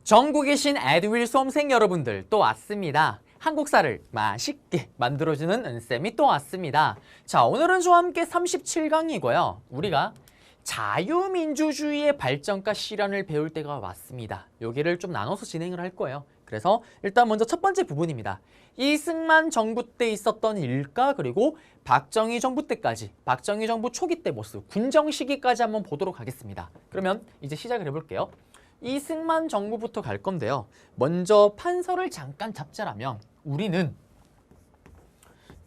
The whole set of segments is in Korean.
전국에 계신 에듀윌 수험생 여러분들 또 왔습니다. 한국사를 맛있게 만들어주는 은쌤이 또 왔습니다. 자, 오늘은 저와 함께 37강이고요. 우리가 자유민주주의의 발전과 실현을 배울 때가 왔습니다. 여기를 좀 나눠서 진행을 할 거예요. 그래서 일단 먼저 첫 번째 부분입니다. 이승만 정부 때 있었던 일과 그리고 박정희 정부 때까지, 박정희 정부 초기 때 모습, 군정 시기까지 한번 보도록 하겠습니다. 그러면 이제 시작을 해볼게요. 이승만 정부부터 갈 건데요. 먼저 판서를 잠깐 잡자라면 우리는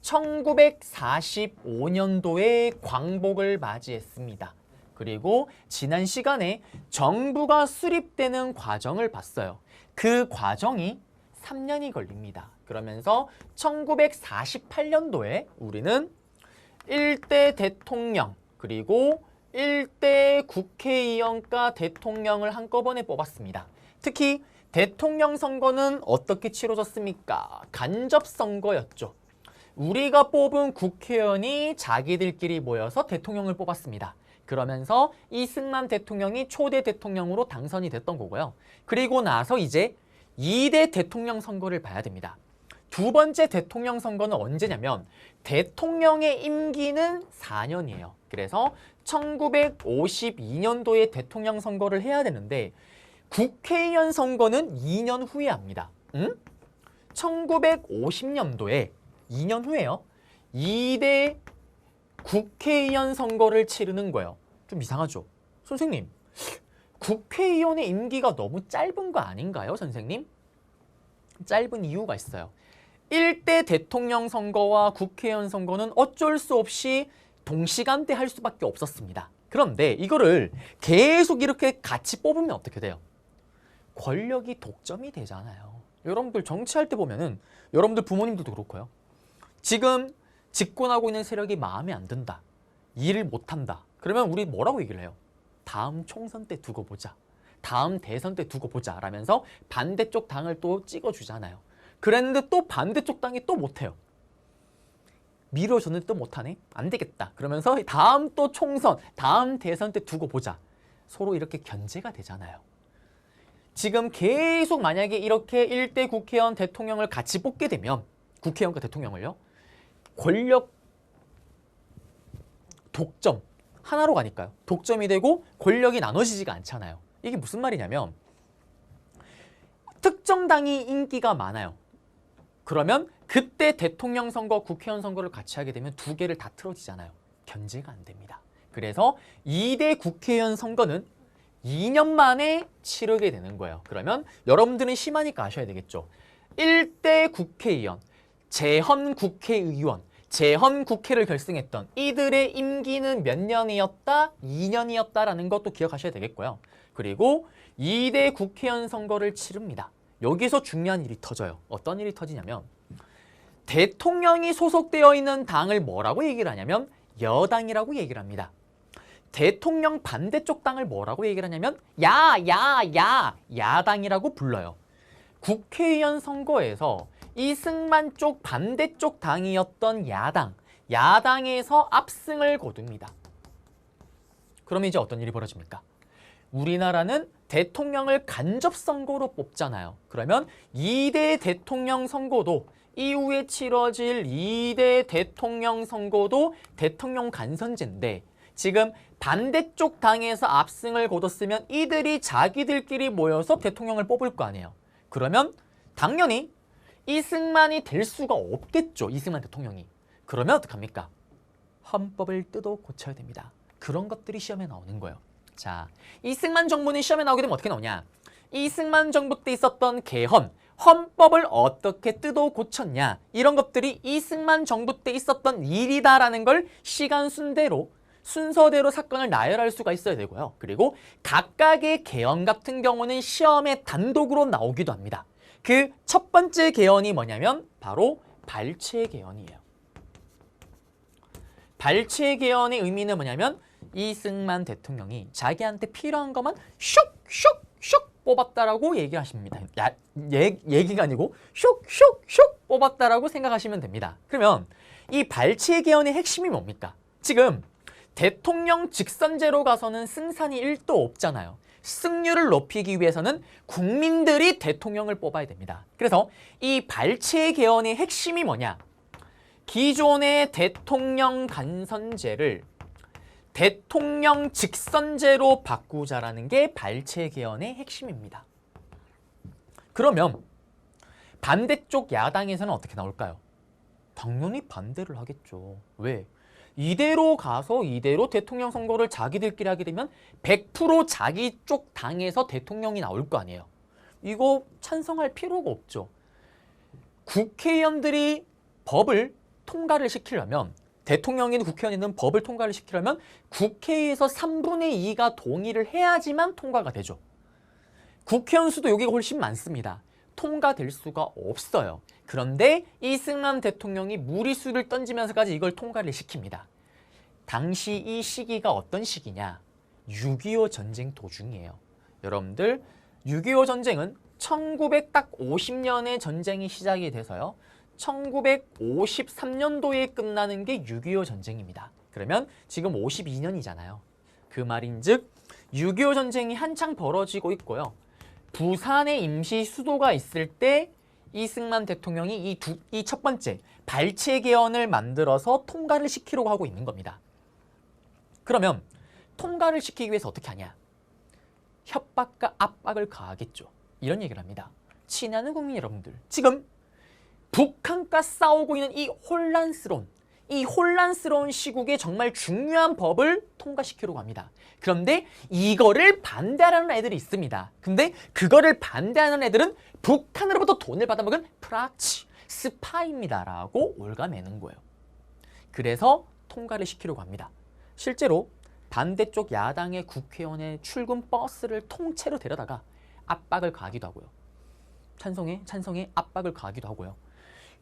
1945년도에 광복을 맞이했습니다. 그리고 지난 시간에 정부가 수립되는 과정을 봤어요. 그 과정이 3년이 걸립니다. 그러면서 1948년도에 우리는 1대 대통령 그리고 1대 국회의원과 대통령을 한꺼번에 뽑았습니다. 특히 대통령 선거는 어떻게 치러졌습니까? 간접 선거였죠. 우리가 뽑은 국회의원이 자기들끼리 모여서 대통령을 뽑았습니다. 그러면서 이승만 대통령이 초대 대통령으로 당선이 됐던 거고요. 그리고 나서 이제 2대 대통령 선거를 봐야 됩니다. 두 번째 대통령 선거는 언제냐면 대통령의 임기는 4년이에요. 그래서 1952년도에 대통령 선거를 해야 되는데 국회의원 선거는 2년 후에 합니다. 1950년도에 2년 후에요. 2대 국회의원 선거를 치르는 거예요. 좀 이상하죠? 선생님, 국회의원의 임기가 너무 짧은 거 아닌가요, 선생님? 짧은 이유가 있어요. 1대 대통령 선거와 국회의원 선거는 어쩔 수 없이 동시간대 할 수밖에 없었습니다. 그런데 이거를 계속 이렇게 같이 뽑으면 어떻게 돼요? 권력이 독점이 되잖아요. 여러분들 정치할 때 보면은 여러분들 부모님들도 그렇고요. 지금 집권하고 있는 세력이 마음에 안 든다. 일을 못한다. 그러면 우리 뭐라고 얘기를 해요? 다음 총선 때 두고 보자. 다음 대선 때 두고 보자. 라면서 반대쪽 당을 또 찍어주잖아요. 그랬는데 또 반대쪽 당이 또 못해요. 미뤄줬는데 또 못하네? 안 되겠다. 그러면서 다음 또 총선, 다음 대선 때 두고 보자. 서로 이렇게 견제가 되잖아요. 지금 계속 만약에 이렇게 1대 국회의원 대통령을 같이 뽑게 되면 국회의원과 대통령을요. 권력 독점 하나로 가니까요. 독점이 되고 권력이 나눠지지가 않잖아요. 이게 무슨 말이냐면 특정 당이 인기가 많아요. 그러면 그때 대통령 선거, 국회의원 선거를 같이 하게 되면 두 개를 다 틀어지잖아요. 견제가 안 됩니다. 그래서 2대 국회의원 선거는 2년 만에 치르게 되는 거예요. 그러면 여러분들은 심하니까 아셔야 되겠죠. 1대 국회의원, 재헌 국회의원, 재헌 국회를 결성했던 이들의 임기는 몇 년이었다? 2년이었다라는 것도 기억하셔야 되겠고요. 그리고 2대 국회의원 선거를 치릅니다. 여기서 중요한 일이 터져요. 어떤 일이 터지냐면 대통령이 소속되어 있는 당을 뭐라고 얘기를 하냐면 여당이라고 얘기를 합니다. 대통령 반대쪽 당을 뭐라고 얘기를 하냐면 야당이라고 불러요. 국회의원 선거에서 이승만 쪽 반대쪽 당이었던 야당에서 압승을 거둡니다. 그러면 이제 어떤 일이 벌어집니까? 우리나라는 대통령을 간접 선거로 뽑잖아요. 그러면 2대 대통령 선거도 이후에 치러질 2대 대통령 선거도 대통령 간선제인데 지금 반대쪽 당에서 압승을 거뒀으면 이들이 자기들끼리 모여서 대통령을 뽑을 거 아니에요. 그러면 당연히 이승만이 될 수가 없겠죠. 이승만 대통령이. 그러면 어떡합니까? 헌법을 뜯어 고쳐야 됩니다. 그런 것들이 시험에 나오는 거예요. 자, 이승만 정부는 시험에 나오게 되면 어떻게 나오냐? 이승만 정부 때 있었던 개헌, 헌법을 어떻게 뜯어 고쳤냐? 이런 것들이 이승만 정부 때 있었던 일이다라는 걸 시간 순서대로 사건을 나열할 수가 있어야 되고요. 그리고 각각의 개헌 같은 경우는 시험에 단독으로 나오기도 합니다. 그 첫 번째 개헌이 뭐냐면 바로 발췌 개헌이에요. 발췌 개헌의 의미는 뭐냐면 이승만 대통령이 자기한테 필요한 것만 슉슉슉 뽑았다라고 얘기하십니다. 얘기가 아니고 슉슉슉 뽑았다라고 생각하시면 됩니다. 그러면 이 발췌 개헌의 핵심이 뭡니까? 지금 대통령 직선제로 가서는 승산이 1도 없잖아요. 승률을 높이기 위해서는 국민들이 대통령을 뽑아야 됩니다. 그래서 이 발췌 개헌의 핵심이 뭐냐? 기존의 대통령 간선제를 대통령 직선제로 바꾸자라는 게 발췌 개헌의 핵심입니다. 그러면 반대쪽 야당에서는 어떻게 나올까요? 당연히 반대를 하겠죠. 왜? 이대로 가서 이대로 대통령 선거를 자기들끼리 하게 되면 100% 자기 쪽 당에서 대통령이 나올 거 아니에요. 이거 찬성할 필요가 없죠. 국회의원들이 법을 통과를 시키려면, 대통령이든 국회의원이든 법을 통과를 시키려면 국회에서 3분의 2가 동의를 해야지만 통과가 되죠. 국회의원 수도 여기가 훨씬 많습니다. 통과될 수가 없어요. 그런데 이승만 대통령이 무리수를 던지면서까지 이걸 통과를 시킵니다. 당시 이 시기가 어떤 시기냐? 6.25 전쟁 도중이에요. 여러분들 6.25 전쟁은 1950년에 전쟁이 시작이 돼서요. 1953년도에 끝나는 게 6.25 전쟁입니다. 그러면 지금 52년이잖아요. 그 말인즉 6.25 전쟁이 한창 벌어지고 있고요. 부산에 임시 수도가 있을 때 이승만 대통령이 이 첫 번째 발췌 개헌을 만들어서 통과를 시키려고 하고 있는 겁니다. 그러면 통과를 시키기 위해서 어떻게 하냐? 협박과 압박을 가하겠죠. 이런 얘기를 합니다. 친애하는 국민 여러분들, 지금 북한과 싸우고 있는 이 혼란스러운 시국에 정말 중요한 법을 통과시키려고 합니다. 그런데 이거를 반대하는 애들이 있습니다. 근데 그거를 반대하는 애들은 북한으로부터 돈을 받아먹은 프락치, 스파입니다 라고 올가매는 거예요. 그래서 통과를 시키려고 합니다. 실제로 반대쪽 야당의 국회의원의 출근 버스를 통째로 데려다가 압박을 가하기도 하고요. 찬성에 압박을 가하기도 하고요.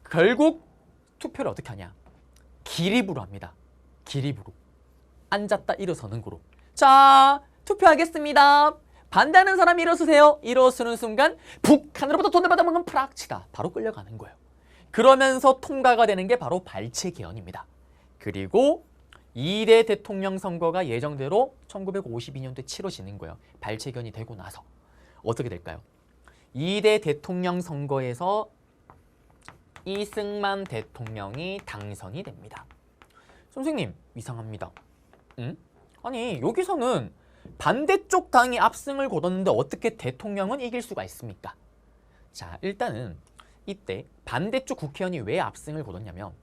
결국 투표를 어떻게 하냐? 기립으로 합니다. 기립으로. 앉았다 일어서는 거로. 자, 투표하겠습니다. 반대하는 사람이 일어서세요. 일어서는 순간 북한으로부터 돈을 받아먹은 프락치다. 바로 끌려가는 거예요. 그러면서 통과가 되는 게 바로 발췌 개헌입니다. 그리고 2대 대통령 선거가 예정대로 1952년도에 치러지는 거예요. 발췌 개헌이 되고 나서. 어떻게 될까요? 2대 대통령 선거에서 이승만 대통령이 당선이 됩니다. 선생님, 이상합니다. 응? 아니, 여기서는 반대쪽 당이 압승을 거뒀는데 어떻게 대통령은 이길 수가 있습니까? 자, 일단은 이때 반대쪽 국회의원이 왜 압승을 거뒀냐면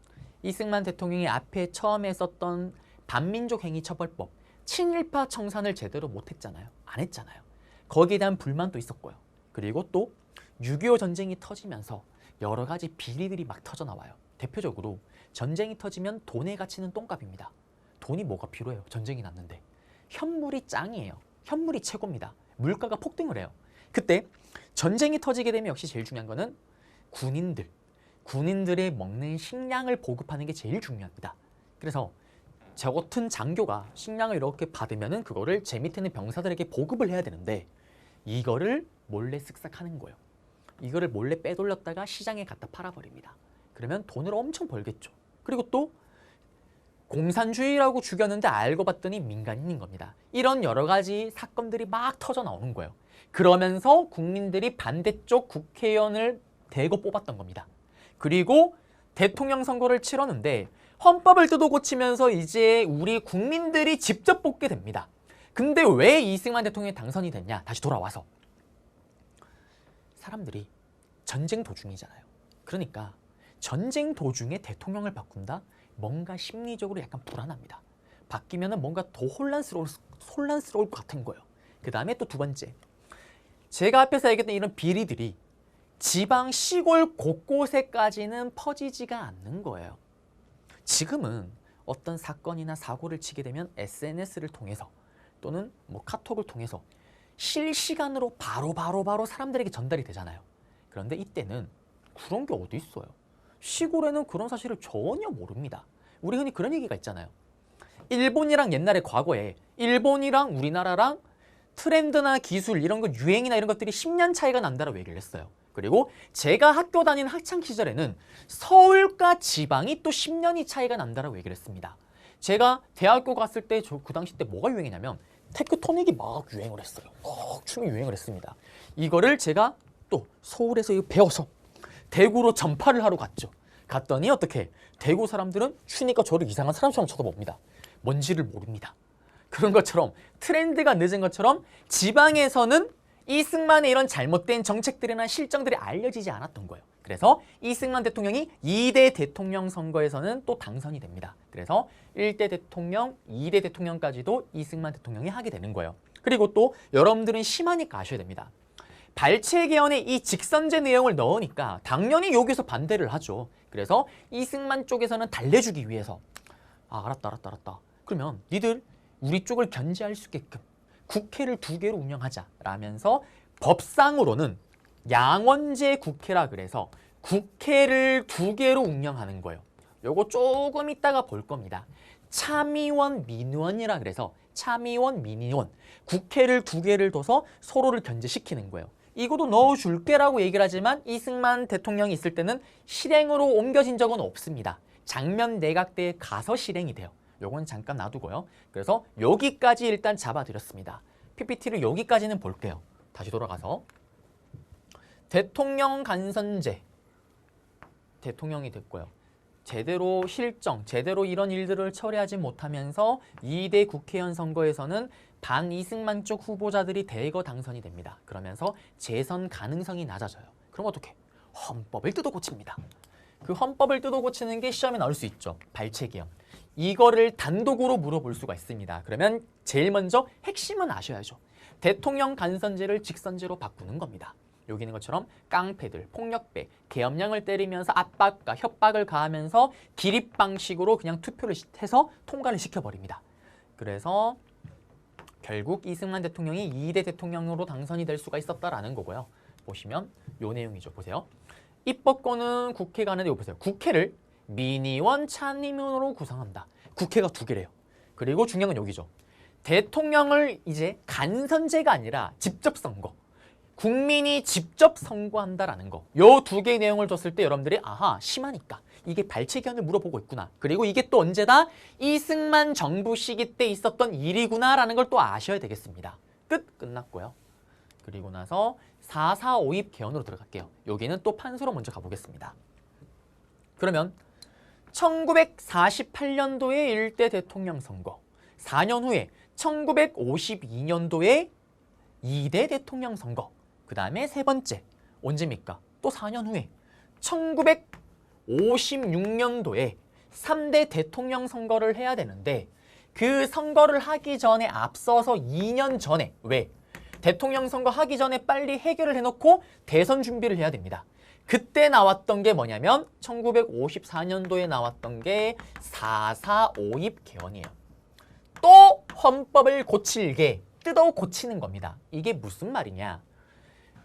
이승만 대통령이 앞에 처음에 썼던 반민족 행위 처벌법, 친일파 청산을 제대로 못했잖아요. 안 했잖아요. 거기에 대한 불만도 있었고요. 그리고 또 6.25 전쟁이 터지면서 여러 가지 비리들이 막 터져나와요. 대표적으로 전쟁이 터지면 돈의 가치는 똥값입니다. 돈이 뭐가 필요해요? 전쟁이 났는데. 현물이 짱이에요. 현물이 최고입니다. 물가가 폭등을 해요. 그때 전쟁이 터지게 되면 역시 제일 중요한 거는 군인들의 먹는 식량을 보급하는 게 제일 중요합니다. 그래서 저 같은 장교가 식량을 이렇게 받으면은 그거를 제 밑에 있는 병사들에게 보급을 해야 되는데 이거를 몰래 쓱싹 하는 거예요. 이거를 몰래 빼돌렸다가 시장에 갖다 팔아버립니다. 그러면 돈을 엄청 벌겠죠. 그리고 또 공산주의라고 죽였는데 알고 봤더니 민간인인 겁니다. 이런 여러 가지 사건들이 막 터져 나오는 거예요. 그러면서 국민들이 반대쪽 국회의원을 대거 뽑았던 겁니다. 그리고 대통령 선거를 치렀는데 헌법을 뜯어 고치면서 이제 우리 국민들이 직접 뽑게 됩니다. 근데 왜 이승만 대통령이 당선이 됐냐? 다시 돌아와서. 사람들이 전쟁 도중이잖아요. 그러니까 전쟁 도중에 대통령을 바꾼다? 뭔가 심리적으로 약간 불안합니다. 바뀌면 뭔가 더 혼란스러울 것 같은 거예요. 그 다음에 또 두 번째. 제가 앞에서 얘기했던 이런 비리들이 지방 시골 곳곳에까지는 퍼지지가 않는 거예요. 지금은 어떤 사건이나 사고를 치게 되면 SNS를 통해서 또는 뭐 카톡을 통해서 실시간으로 바로 사람들에게 전달이 되잖아요. 그런데 이때는 그런 게 어디 있어요. 시골에는 그런 사실을 전혀 모릅니다. 우리 흔히 그런 얘기가 있잖아요. 일본이랑 옛날에 과거에 일본이랑 우리나라랑 트렌드나 기술 이런 거 유행이나 이런 것들이 10년 차이가 난다라고 얘기를 했어요. 그리고 제가 학교 다닌 학창 시절에는 서울과 지방이 또 10년이 차이가 난다라고 얘기를 했습니다. 제가 대학교 갔을 때 그 당시 때 뭐가 유행이냐면 테크토닉이 막 유행을 했어요. 춤이 유행을 했습니다. 이거를 제가 또 서울에서 이거 배워서 대구로 전파를 하러 갔죠. 갔더니 어떻게 대구 사람들은 추니까 저를 이상한 사람처럼 쳐다봅니다. 뭔지를 모릅니다. 그런 것처럼 트렌드가 늦은 것처럼 지방에서는 이승만의 이런 잘못된 정책들이나 실정들이 알려지지 않았던 거예요. 그래서 이승만 대통령이 2대 대통령 선거에서는 또 당선이 됩니다. 그래서 1대 대통령, 2대 대통령까지도 이승만 대통령이 하게 되는 거예요. 그리고 또 여러분들은 심하니까 아셔야 됩니다. 발췌 개헌에 이 직선제 내용을 넣으니까 당연히 여기서 반대를 하죠. 그래서 이승만 쪽에서는 달래주기 위해서 알았다. 그러면 니들 우리 쪽을 견제할 수 있게끔 국회를 2개로 운영하자라면서 법상으로는 양원제 국회라 그래서 국회를 2개로 운영하는 거예요. 요거 조금 이따가 볼 겁니다. 참의원, 민의원이라 그래서 참의원, 민의원 국회를 2개를 둬서 서로를 견제시키는 거예요. 이것도 넣어줄게라고 얘기를 하지만 이승만 대통령이 있을 때는 실행으로 옮겨진 적은 없습니다. 장면 내각대에 가서 실행이 돼요. 요건 잠깐 놔두고요. 그래서 여기까지 일단 잡아드렸습니다. PPT를 여기까지는 볼게요. 다시 돌아가서 대통령 간선제 대통령이 됐고요. 제대로 실정, 제대로 이런 일들을 처리하지 못하면서 2대 국회의원 선거에서는 반 이승만 쪽 후보자들이 대거 당선이 됩니다. 그러면서 재선 가능성이 낮아져요. 그럼 어떻게? 헌법을 뜯어 고칩니다. 그 헌법을 뜯어 고치는 게 시험에 나올 수 있죠. 발췌 개헌. 이거를 단독으로 물어볼 수가 있습니다. 그러면 제일 먼저 핵심은 아셔야죠. 대통령 간선제를 직선제로 바꾸는 겁니다. 여기 있는 것처럼 깡패들, 폭력배, 계엄령을 때리면서 압박과 협박을 가하면서 기립 방식으로 그냥 투표를 해서 통과를 시켜버립니다. 그래서 결국 이승만 대통령이 2대 대통령으로 당선이 될 수가 있었다라는 거고요. 보시면 요 내용이죠. 보세요. 입법권은 국회가 하는데 이거 보세요. 국회를 민의원, 참의원으로 구성한다. 국회가 2개래요. 그리고 중요한 건 여기죠. 대통령을 이제 간선제가 아니라 직접 선거. 국민이 직접 선거한다라는 거. 요 2개의 내용을 줬을 때 여러분들이 아하 심하니까 이게 발췌 개헌을 물어보고 있구나. 그리고 이게 또 언제다? 이승만 정부 시기 때 있었던 일이구나라는 걸 또 아셔야 되겠습니다. 끝났고요. 그리고 나서 4.4.5입 개헌으로 들어갈게요. 여기는 또 판서로 먼저 가보겠습니다. 그러면 1948년도에 1대 대통령 선거, 4년 후에 1952년도에 2대 대통령 선거, 그 다음에 세 번째 언제입니까? 또 4년 후에 1956년도에 3대 대통령 선거를 해야 되는데 그 선거를 하기 전에 앞서서 2년 전에 왜? 대통령 선거 하기 전에 빨리 해결을 해놓고 대선 준비를 해야 됩니다. 그때 나왔던 게 뭐냐면 1954년도에 나왔던 게 4.4.5입 개헌이에요. 또 헌법을 고칠게 뜯어 고치는 겁니다. 이게 무슨 말이냐?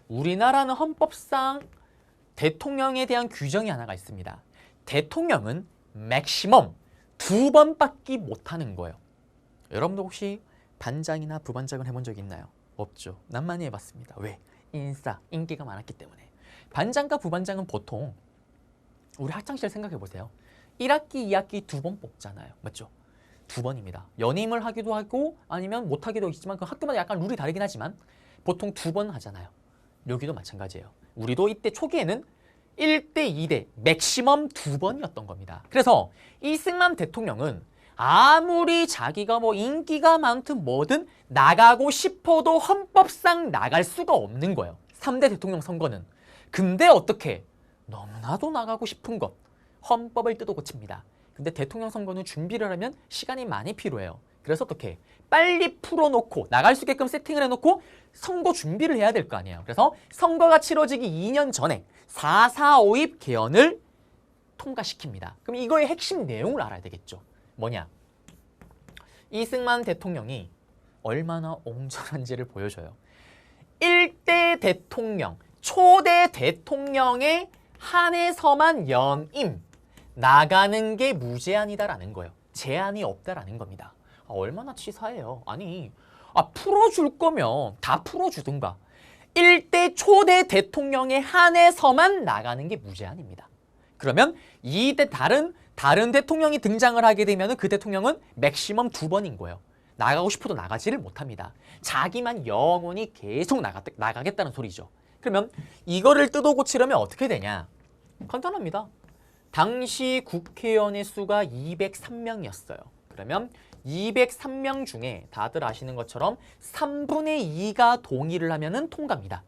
우리나라는 헌법상 대통령에 대한 규정이 하나가 있습니다. 대통령은 맥시멈 2번밖에 못하는 거예요. 여러분도 혹시 반장이나 부반장을 해본 적 있나요? 없죠. 난 많이 해봤습니다. 왜? 인기가 많았기 때문에. 반장과 부반장은 보통 우리 학창시절 생각해보세요. 1학기, 2학기 2번 뽑잖아요. 맞죠? 2번입니다. 연임을 하기도 하고 아니면 못하기도 있지만 그 학교마다 약간 룰이 다르긴 하지만 보통 2번 하잖아요. 여기도 마찬가지예요. 우리도 이때 초기에는 1대, 2대, 맥시멈 2번이었던 겁니다. 그래서 이승만 대통령은 아무리 자기가 뭐 인기가 많든 뭐든 나가고 싶어도 헌법상 나갈 수가 없는 거예요. 3대 대통령 선거는. 근데 어떻게? 너무나도 나가고 싶은 것. 헌법을 뜯어 고칩니다. 근데 대통령 선거는 준비를 하면 시간이 많이 필요해요. 그래서 어떻게? 빨리 풀어놓고 나갈 수 있게끔 세팅을 해놓고 선거 준비를 해야 될 거 아니에요. 그래서 선거가 치러지기 2년 전에 4.4.5입 개헌을 통과시킵니다. 그럼 이거의 핵심 내용을 알아야 되겠죠. 뭐냐? 이승만 대통령이 얼마나 옹졸한지를 보여줘요. 1대 대통령, 초대 대통령에 한해서만 연임, 나가는 게 무제한이다라는 거예요. 제한이 없다라는 겁니다. 얼마나 치사해요. 아니, 풀어줄 거면 다 풀어주든가. 1대 초대 대통령에 한해서만 나가는 게 무제한입니다. 그러면 2대 다른 대통령이 등장을 하게 되면 그 대통령은 맥시멈 2번인 거예요. 나가고 싶어도 나가지를 못합니다. 자기만 영원히 계속 나가겠다는 소리죠. 그러면 이거를 뜯어 고치려면 어떻게 되냐? 간단합니다. 당시 국회의원의 수가 203명이었어요. 그러면 203명 중에 다들 아시는 것처럼 3분의 2가 동의를 하면은 통과입니다.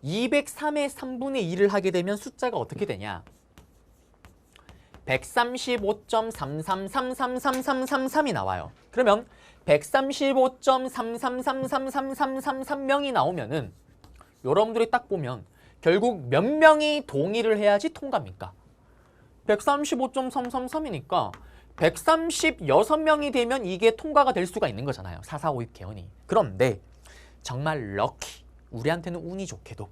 203의 3분의 2를 하게 되면 숫자가 어떻게 되냐? 135.333333333이 나와요. 그러면 135.333333333명이 나오면은 여러분들이 딱 보면 결국 몇 명이 동의를 해야지 통과입니까? 135.333이니까 136명이 되면 이게 통과가 될 수가 있는 거잖아요. 4452 개헌이. 그런데 정말 럭키, 우리한테는 운이 좋게도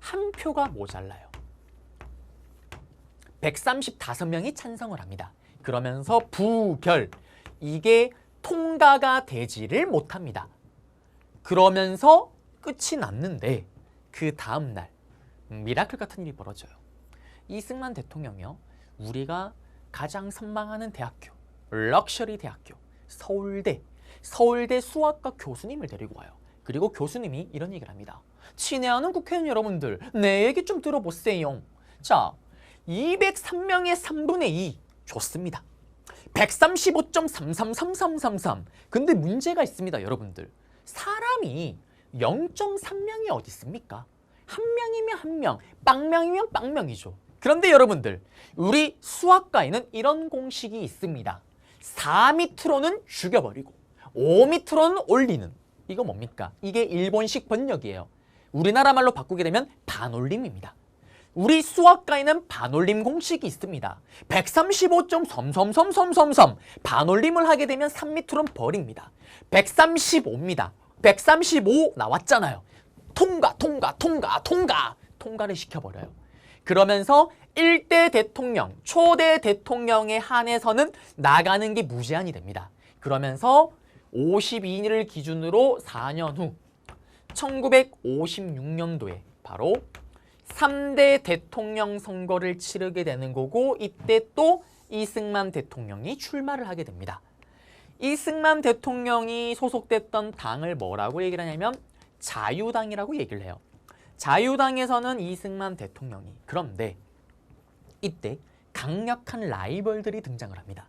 한 표가 모자라요. 135명이 찬성을 합니다. 그러면서 부결, 이게 통과가 되지를 못합니다. 그러면서 끝이 났는데 그 다음날 미라클 같은 일이 벌어져요. 이승만 대통령이요, 우리가 가장 선망하는 대학교, 럭셔리 대학교, 서울대 수학과 교수님을 데리고 와요. 그리고 교수님이 이런 얘기를 합니다. 친애하는 국회의원 여러분들, 내 얘기 좀 들어보세요. 자, 203명의 3분의 2 좋습니다. 135.3333333. 근데 문제가 있습니다, 여러분들. 사람이 0.3명이 어디 있습니까? 한 명이면 한 명, 빵명이면 빵명이죠. 그런데 여러분들, 우리 수학과에는 이런 공식이 있습니다. 4 밑으로는 죽여버리고 5 밑으로는 올리는. 이거 뭡니까? 이게 일본식 번역이에요. 우리나라 말로 바꾸게 되면 반올림입니다. 우리 수학과에는 반올림 공식이 있습니다. 135.33333 반올림을 하게 되면 3 밑으로는 버립니다. 135입니다. 135 나왔잖아요. 통과를 시켜버려요. 그러면서 1대 대통령, 초대 대통령에 한해서는 나가는 게 무제한이 됩니다. 그러면서 52일을 기준으로 4년 후 1956년도에 바로 3대 대통령 선거를 치르게 되는 거고, 이때 또 이승만 대통령이 출마를 하게 됩니다. 이승만 대통령이 소속됐던 당을 뭐라고 얘기를 하냐면 자유당이라고 얘기를 해요. 자유당에서는 이승만 대통령이, 그런데 이때 강력한 라이벌들이 등장을 합니다.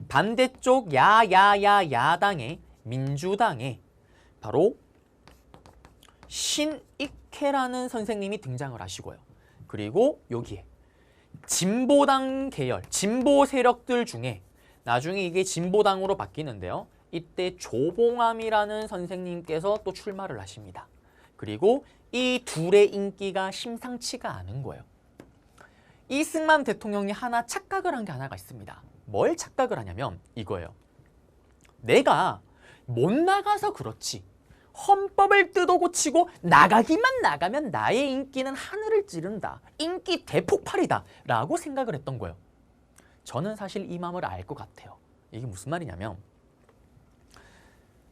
반대쪽 야당의 민주당에 바로 신익혜라는 선생님이 등장을 하시고요. 그리고 여기에 진보당 계열, 진보 세력들 중에 나중에 이게 진보당으로 바뀌는데요. 이때 조봉암이라는 선생님께서 또 출마를 하십니다. 그리고 이 둘의 인기가 심상치가 않은 거예요. 이승만 대통령이 하나 착각을 한 게 하나가 있습니다. 뭘 착각을 하냐면 이거예요. 내가 못 나가서 그렇지, 헌법을 뜯어고치고 나가기만 나가면 나의 인기는 하늘을 찌른다, 인기 대폭발이다 라고 생각을 했던 거예요. 저는 사실 이 마음을 알 것 같아요. 이게 무슨 말이냐면,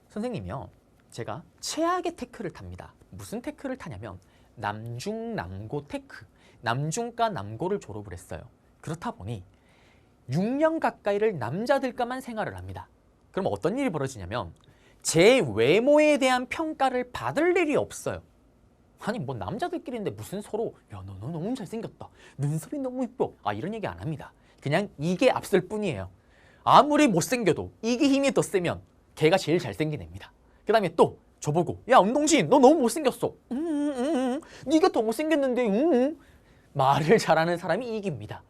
선생님이요, 제가 최악의 테크를 탑니다. 무슨 테크를 타냐면 남중 남고 테크, 남중과 남고를 졸업을 했어요. 그렇다 보니 6년 가까이를 남자들과만 생활을 합니다. 그럼 어떤 일이 벌어지냐면 제 외모에 대한 평가를 받을 일이 없어요. 아니 뭐 남자들끼리인데 무슨 서로 야 너 너무 잘생겼다, 눈썹이 너무 이뻐, 이런 얘기 안 합니다. 그냥 이게 앞설 뿐이에요. 아무리 못생겨도 이게 힘이 더 세면 걔가 제일 잘생긴 애입니다. 그 다음에 또 저보고 야 운동신 너 너무 못생겼어, 네가 더 못생겼는데 말을 잘하는 사람이 이깁니다.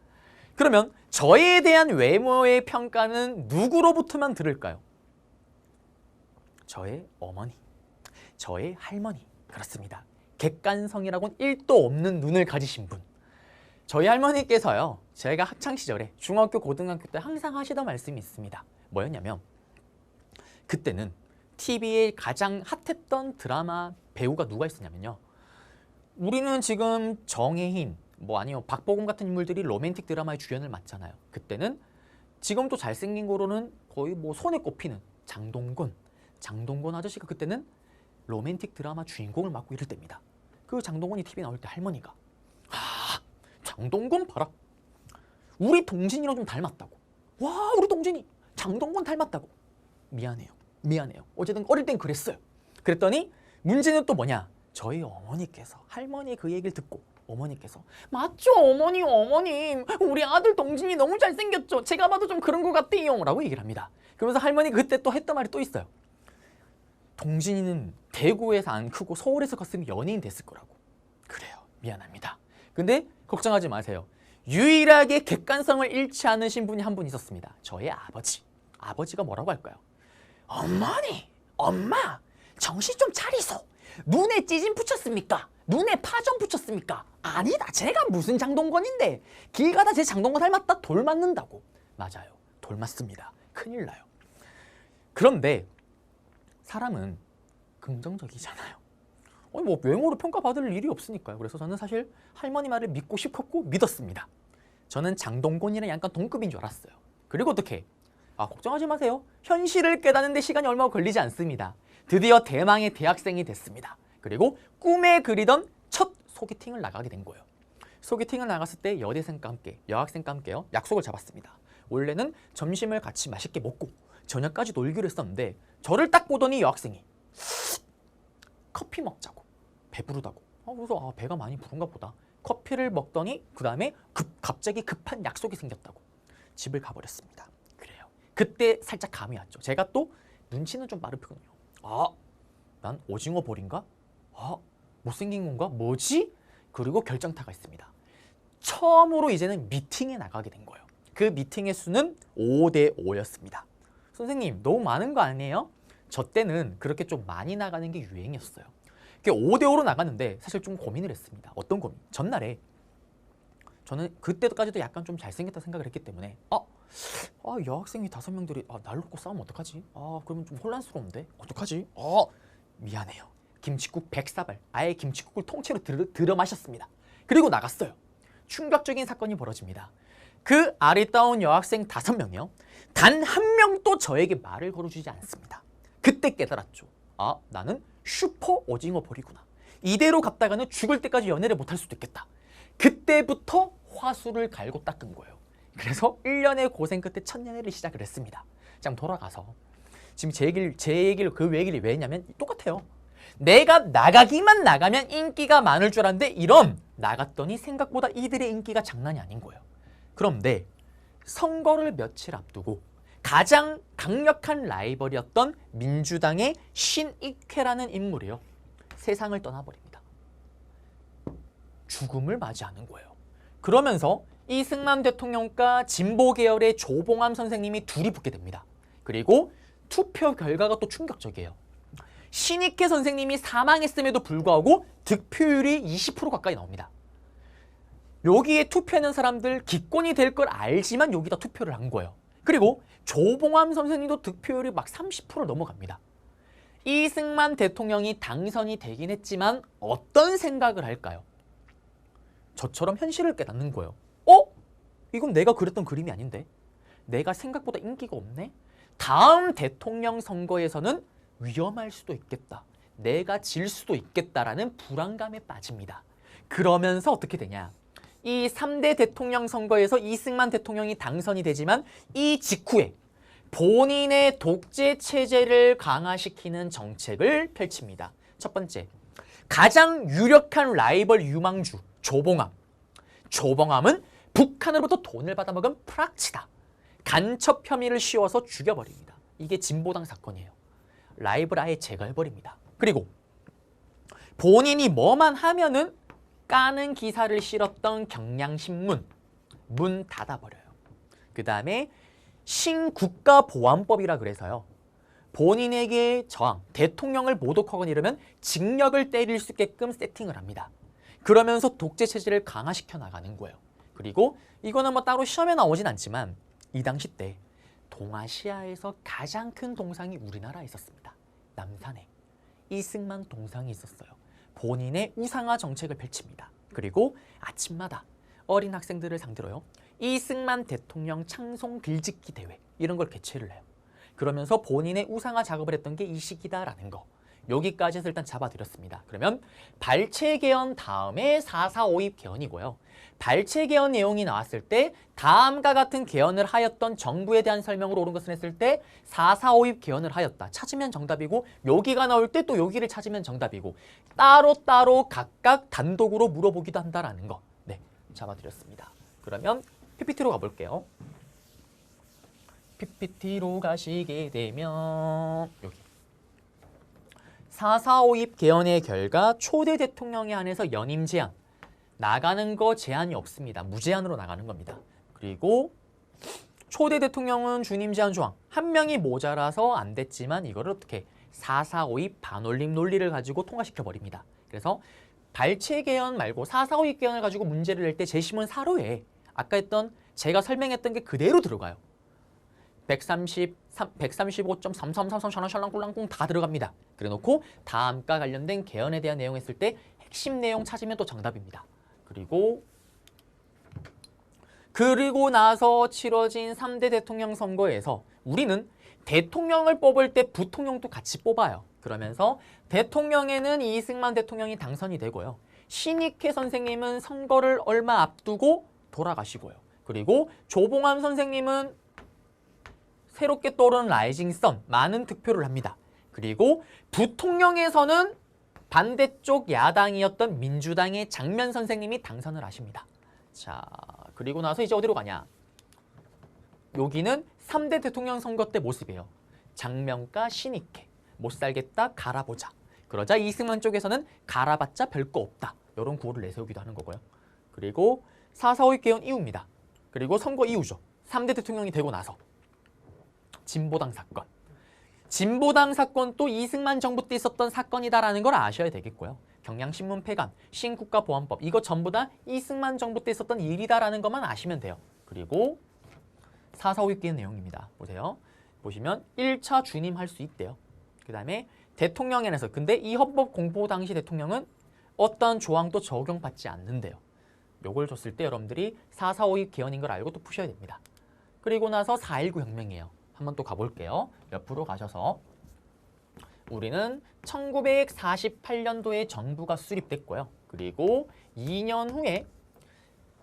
그러면 저에 대한 외모의 평가는 누구로부터만 들을까요? 저의 어머니, 저의 할머니. 그렇습니다. 객관성이라고는 1도 없는 눈을 가지신 분. 저희 할머니께서요, 제가 학창시절에 중학교, 고등학교 때 항상 하시던 말씀이 있습니다. 뭐였냐면 그때는 TV에 가장 핫했던 드라마 배우가 누가 있었냐면요, 우리는 지금 정혜인, 아니면 박보검 같은 인물들이 로맨틱 드라마의 주연을 맡잖아요. 그때는 지금도 잘생긴 거로는 거의 손에 꼽히는 장동건 아저씨가 그때는 로맨틱 드라마 주인공을 맡고 이럴 때입니다. 그 장동건이 TV에 나올 때 할머니가 장동건 봐라, 우리 동진이랑 좀 닮았다고. 와 우리 동진이 장동건 닮았다고. 미안해요, 미안해요. 어쨌든 어릴 땐 그랬어요. 그랬더니 문제는 또 뭐냐? 저희 어머니께서 할머니 그 얘기를 듣고 어머니께서 맞죠 어머님 우리 아들 동진이 너무 잘생겼죠. 제가 봐도 좀 그런 것 같아요 라고 얘기를 합니다. 그러면서 할머니 그때 또 했던 말이 또 있어요. 동진이는 대구에서 안 크고 서울에서 컸으면 연예인 됐을 거라고. 그래요. 미안합니다. 근데 걱정하지 마세요. 유일하게 객관성을 잃지 않으신 분이 한 분 있었습니다. 저의 아버지. 아버지가 뭐라고 할까요? 어머니, 엄마, 정신 좀 차리소. 눈에 찌짐 붙였습니까? 눈에 파전 붙였습니까? 아니다. 제가 무슨 장동건인데. 길 가다 제 장동건 닮았다 돌 맞는다고. 맞아요. 돌 맞습니다. 큰일 나요. 그런데 사람은 긍정적이잖아요. 뭐 외모로 평가받을 일이 없으니까요. 그래서 저는 사실 할머니 말을 믿고 싶었고 믿었습니다. 저는 장동건이랑 약간 동급인 줄 알았어요. 그리고 어떻게? 걱정하지 마세요. 현실을 깨닫는데 시간이 얼마 걸리지 않습니다. 드디어 대망의 대학생이 됐습니다. 그리고 꿈에 그리던 첫 소개팅을 나가게 된 거예요. 소개팅을 나갔을 때 여대생과 함께, 여학생과 함께요. 약속을 잡았습니다. 원래는 점심을 같이 맛있게 먹고 저녁까지 놀기로 했었는데 저를 딱 보더니 여학생이 커피 먹자고. 배부르다고. 그래서 배가 많이 부른가 보다. 커피를 먹더니 그 다음에 갑자기 급한 약속이 생겼다고. 집을 가버렸습니다. 그래요. 그때 살짝 감이 왔죠. 제가 또 눈치는 좀 빠르거든요. 난 오징어 볼인가? 못생긴 건가? 뭐지? 그리고 결정타가 있습니다. 처음으로 이제는 미팅에 나가게 된 거예요. 그 미팅의 수는 5대 5였습니다. 선생님 너무 많은 거 아니에요? 저 때는 그렇게 좀 많이 나가는 게 유행이었어요. 5대 5로 나갔는데 사실 좀 고민을 했습니다. 어떤 고민? 전날에 저는 그때까지도 약간 좀 잘생겼다 생각을 했기 때문에 여학생이 5명들이 날 놓고 싸우면 어떡하지? 그러면 좀 혼란스러운데? 어떡하지? 미안해요. 김칫국 100사발 아예 김칫국을 통째로 들어 마셨습니다. 그리고 나갔어요. 충격적인 사건이 벌어집니다. 그 아리따운 여학생 5명이요. 단 한 명도 저에게 말을 걸어주지 않습니다. 그때 깨달았죠. 나는 슈퍼 오징어 볼이구나. 이대로 갔다가는 죽을 때까지 연애를 못할 수도 있겠다. 그때부터 화수를 갈고 닦은 거예요. 그래서 1년의 고생 끝에 첫 연애를 시작을 했습니다. 자, 돌아가서 지금 제 얘기를 그 얘기를 왜 했냐면 똑같아요. 내가 나가기만 나가면 인기가 많을 줄 알았는데 나갔더니 생각보다 이들의 인기가 장난이 아닌 거예요. 그런데 선거를 며칠 앞두고 가장 강력한 라이벌이었던 민주당의 신익회라는 인물이요. 세상을 떠나버립니다. 죽음을 맞이하는 거예요. 그러면서 이승만 대통령과 진보 계열의 조봉암 선생님이 둘이 붙게 됩니다. 그리고 투표 결과가 또 충격적이에요. 신익회 선생님이 사망했음에도 불구하고 득표율이 20% 가까이 나옵니다. 여기에 투표하는 사람들 기권이 될 걸 알지만 여기다 투표를 한 거예요. 그리고 조봉암 선생님도 득표율이 막 30% 넘어갑니다. 이승만 대통령이 당선이 되긴 했지만 어떤 생각을 할까요? 저처럼 현실을 깨닫는 거예요. 이건 내가 그렸던 그림이 아닌데? 내가 생각보다 인기가 없네? 다음 대통령 선거에서는 위험할 수도 있겠다. 내가 질 수도 있겠다라는 불안감에 빠집니다. 그러면서 어떻게 되냐? 이 3대 대통령 선거에서 이승만 대통령이 당선이 되지만 이 직후에 본인의 독재 체제를 강화시키는 정책을 펼칩니다. 첫 번째, 가장 유력한 라이벌 유망주 조봉암. 조봉암은 북한으로부터 돈을 받아먹은 프락치다. 간첩 혐의를 씌워서 죽여버립니다. 이게 진보당 사건이에요. 라이벌 아예 제거해버립니다. 그리고 본인이 뭐만 하면은 까는 기사를 실었던 경향신문 문 닫아버려요. 그 다음에 신국가보안법이라 그래서요. 본인에게 저항, 대통령을 모독하거나 이러면 징역을 때릴 수 있게끔 세팅을 합니다. 그러면서 독재 체제를 강화시켜 나가는 거예요. 그리고 이거는 뭐 따로 시험에 나오진 않지만 이 당시 때 동아시아에서 가장 큰 동상이 우리나라에 있었습니다. 남산에 이승만 동상이 있었어요. 본인의 우상화 정책을 펼칩니다. 그리고 아침마다 어린 학생들을 상대로요. 이승만 대통령 창송 글짓기 대회 이런 걸 개최를 해요. 그러면서 본인의 우상화 작업을 했던 게 이 시기다라는 거. 여기까지 해서 일단 잡아드렸습니다. 그러면 발췌 개헌 다음에 4.4 5.2 개헌이고요. 발췌 개헌 내용이 나왔을 때 다음과 같은 개헌을 하였던 정부에 대한 설명으로 옳은 것은 했을 때 4.4.5입 개헌을 하였다. 찾으면 정답이고 여기가 나올 때 또 여기를 찾으면 정답이고 따로따로 각각 단독으로 물어보기도 한다라는 거. 네, 잡아드렸습니다. 그러면 PPT로 가볼게요. PPT로 가시게 되면 여기 4.4.5입 개헌의 결과 초대 대통령에 한해서 연임 제한 나가는 거 제한이 없습니다. 무제한으로 나가는 겁니다. 그리고 초대 대통령은 주임 제한 조항 한 명이 모자라서 안 됐지만 이거를 어떻게 4.4.5입 반올림 논리를 가지고 통과시켜 버립니다. 그래서 발췌 개헌 말고 4.4.5입 개헌을 가지고 문제를 낼 때 재심은 사료에 아까 했던 제가 설명했던 게 그대로 들어가요. 135.3333 샬랑꼴랑꽁 다 들어갑니다. 그래놓고 다음과 관련된 개헌에 대한 내용 했을 때 핵심 내용 찾으면 또 정답입니다. 그리고 나서 치러진 3대 대통령 선거에서 우리는 대통령을 뽑을 때 부통령도 같이 뽑아요. 그러면서 대통령에는 이승만 대통령이 당선이 되고요. 신익회 선생님은 선거를 얼마 앞두고 돌아가시고요. 그리고 조봉암 선생님은 새롭게 떠오르는 라이징 선 많은 득표를 합니다. 그리고 부통령에서는 반대쪽 야당이었던 민주당의 장면 선생님이 당선을 하십니다. 자, 그리고 나서 이제 어디로 가냐? 여기는 3대 대통령 선거 때 모습이에요. 장면과 신익회, 못 살겠다, 갈아보자. 그러자 이승만 쪽에서는 갈아봤자 별거 없다. 이런 구호를 내세우기도 하는 거고요. 그리고 4.4.5입 개헌 이후입니다. 그리고 선거 이후죠. 3대 대통령이 되고 나서. 진보당 사건. 진보당 사건 또 이승만 정부 때 있었던 사건이다라는 걸 아셔야 되겠고요. 경향신문 폐간, 신국가보안법 이거 전부 다 이승만 정부 때 있었던 일이다라는 것만 아시면 돼요. 그리고 4.4.5입 개헌 내용입니다. 보세요. 보시면 1차 준임할 수 있대요. 그 다음에 대통령에 한해서 근데 이 헌법 공포 당시 대통령은 어떤 조항도 적용받지 않는데요. 요걸 줬을 때 여러분들이 4.4.5입 개헌인 걸 알고 또 푸셔야 됩니다. 그리고 나서 4.19 혁명이에요. 한번 또 가볼게요. 옆으로 가셔서 우리는 1948년도에 정부가 수립됐고요. 그리고 2년 후에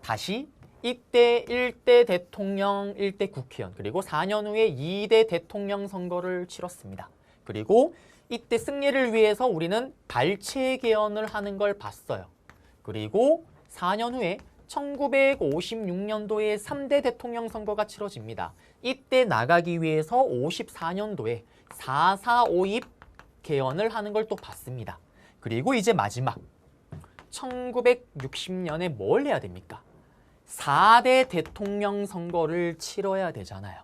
다시 이때 1대 대통령, 1대 국회의원 그리고 4년 후에 2대 대통령 선거를 치렀습니다. 그리고 이때 승리를 위해서 우리는 발췌 개헌을 하는 걸 봤어요. 그리고 4년 후에 1956년도에 3대 대통령 선거가 치러집니다. 이때 나가기 위해서 54년도에 4.4.5입 개헌을 하는 걸 또 봤습니다. 그리고 이제 마지막 1960년에 뭘 해야 됩니까? 4대 대통령 선거를 치러야 되잖아요.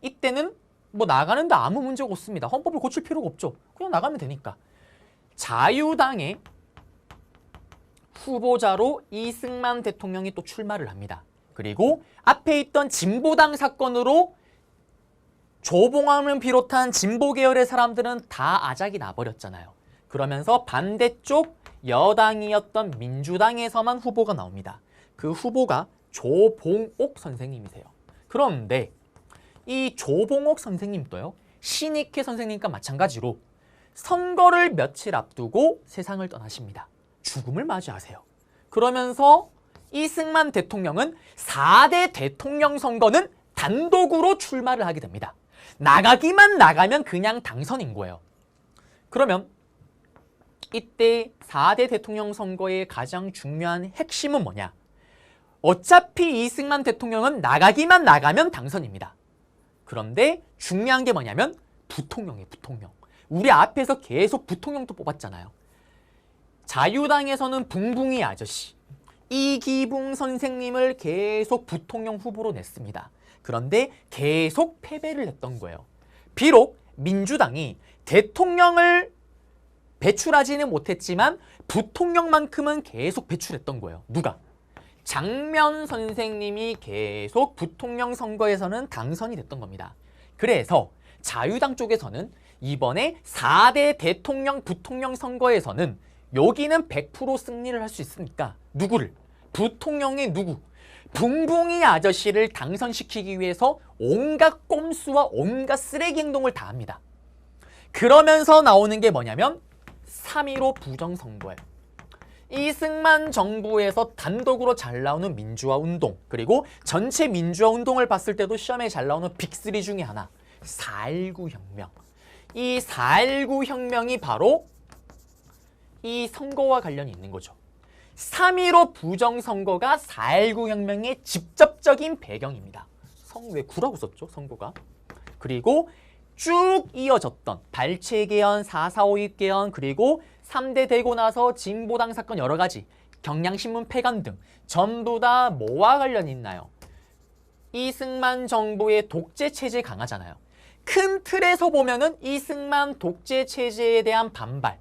이때는 뭐 나가는데 아무 문제가 없습니다. 헌법을 고칠 필요가 없죠. 그냥 나가면 되니까. 자유당의 후보자로 이승만 대통령이 또 출마를 합니다. 그리고 앞에 있던 진보당 사건으로 조봉암을 비롯한 진보 계열의 사람들은 다 아작이 나버렸잖아요. 그러면서 반대쪽 여당이었던 민주당에서만 후보가 나옵니다. 그 후보가 조봉옥 선생님이세요. 그런데 이 조봉옥 선생님도요. 신익회 선생님과 마찬가지로 선거를 며칠 앞두고 세상을 떠나십니다. 죽음을 맞이하세요. 그러면서 이승만 대통령은 4대 대통령 선거는 단독으로 출마를 하게 됩니다. 나가기만 나가면 그냥 당선인 거예요. 그러면 이때 4대 대통령 선거의 가장 중요한 핵심은 뭐냐? 어차피 이승만 대통령은 나가기만 나가면 당선입니다. 그런데 중요한 게 뭐냐면 부통령이에요. 부통령. 우리 앞에서 계속 부통령도 뽑았잖아요. 자유당에서는 붕붕이 아저씨 이기붕 선생님을 계속 부통령 후보로 냈습니다. 그런데 계속 패배를 했던 거예요. 비록 민주당이 대통령을 배출하지는 못했지만 부통령만큼은 계속 배출했던 거예요. 누가? 장면 선생님이 계속 부통령 선거에서는 당선이 됐던 겁니다. 그래서 자유당 쪽에서는 이번에 4대 대통령 부통령 선거에서는 여기는 100% 승리를 할 수 있으니까 누구를? 부통령의 누구? 붕붕이 아저씨를 당선시키기 위해서 온갖 꼼수와 온갖 쓰레기 행동을 다 합니다. 그러면서 나오는 게 뭐냐면 3.15 부정선거예요. 이승만 정부에서 단독으로 잘 나오는 민주화 운동, 그리고 전체 민주화 운동을 봤을 때도 시험에 잘 나오는 빅3 중에 하나, 4.19 혁명. 이 4.19 혁명이 바로 이 선거와 관련이 있는 거죠. 3.15 부정선거가 4.19 혁명의 직접적인 배경입니다. 왜 9라고 썼죠? 선거가. 그리고 쭉 이어졌던 발췌개헌, 4.4.5 개헌, 그리고 3대 되고 나서 진보당 사건 여러 가지, 경향신문 폐간 등 전부 다 뭐와 관련이 있나요? 이승만 정부의 독재 체제 강하잖아요. 큰 틀에서 보면은 이승만 독재 체제에 대한 반발,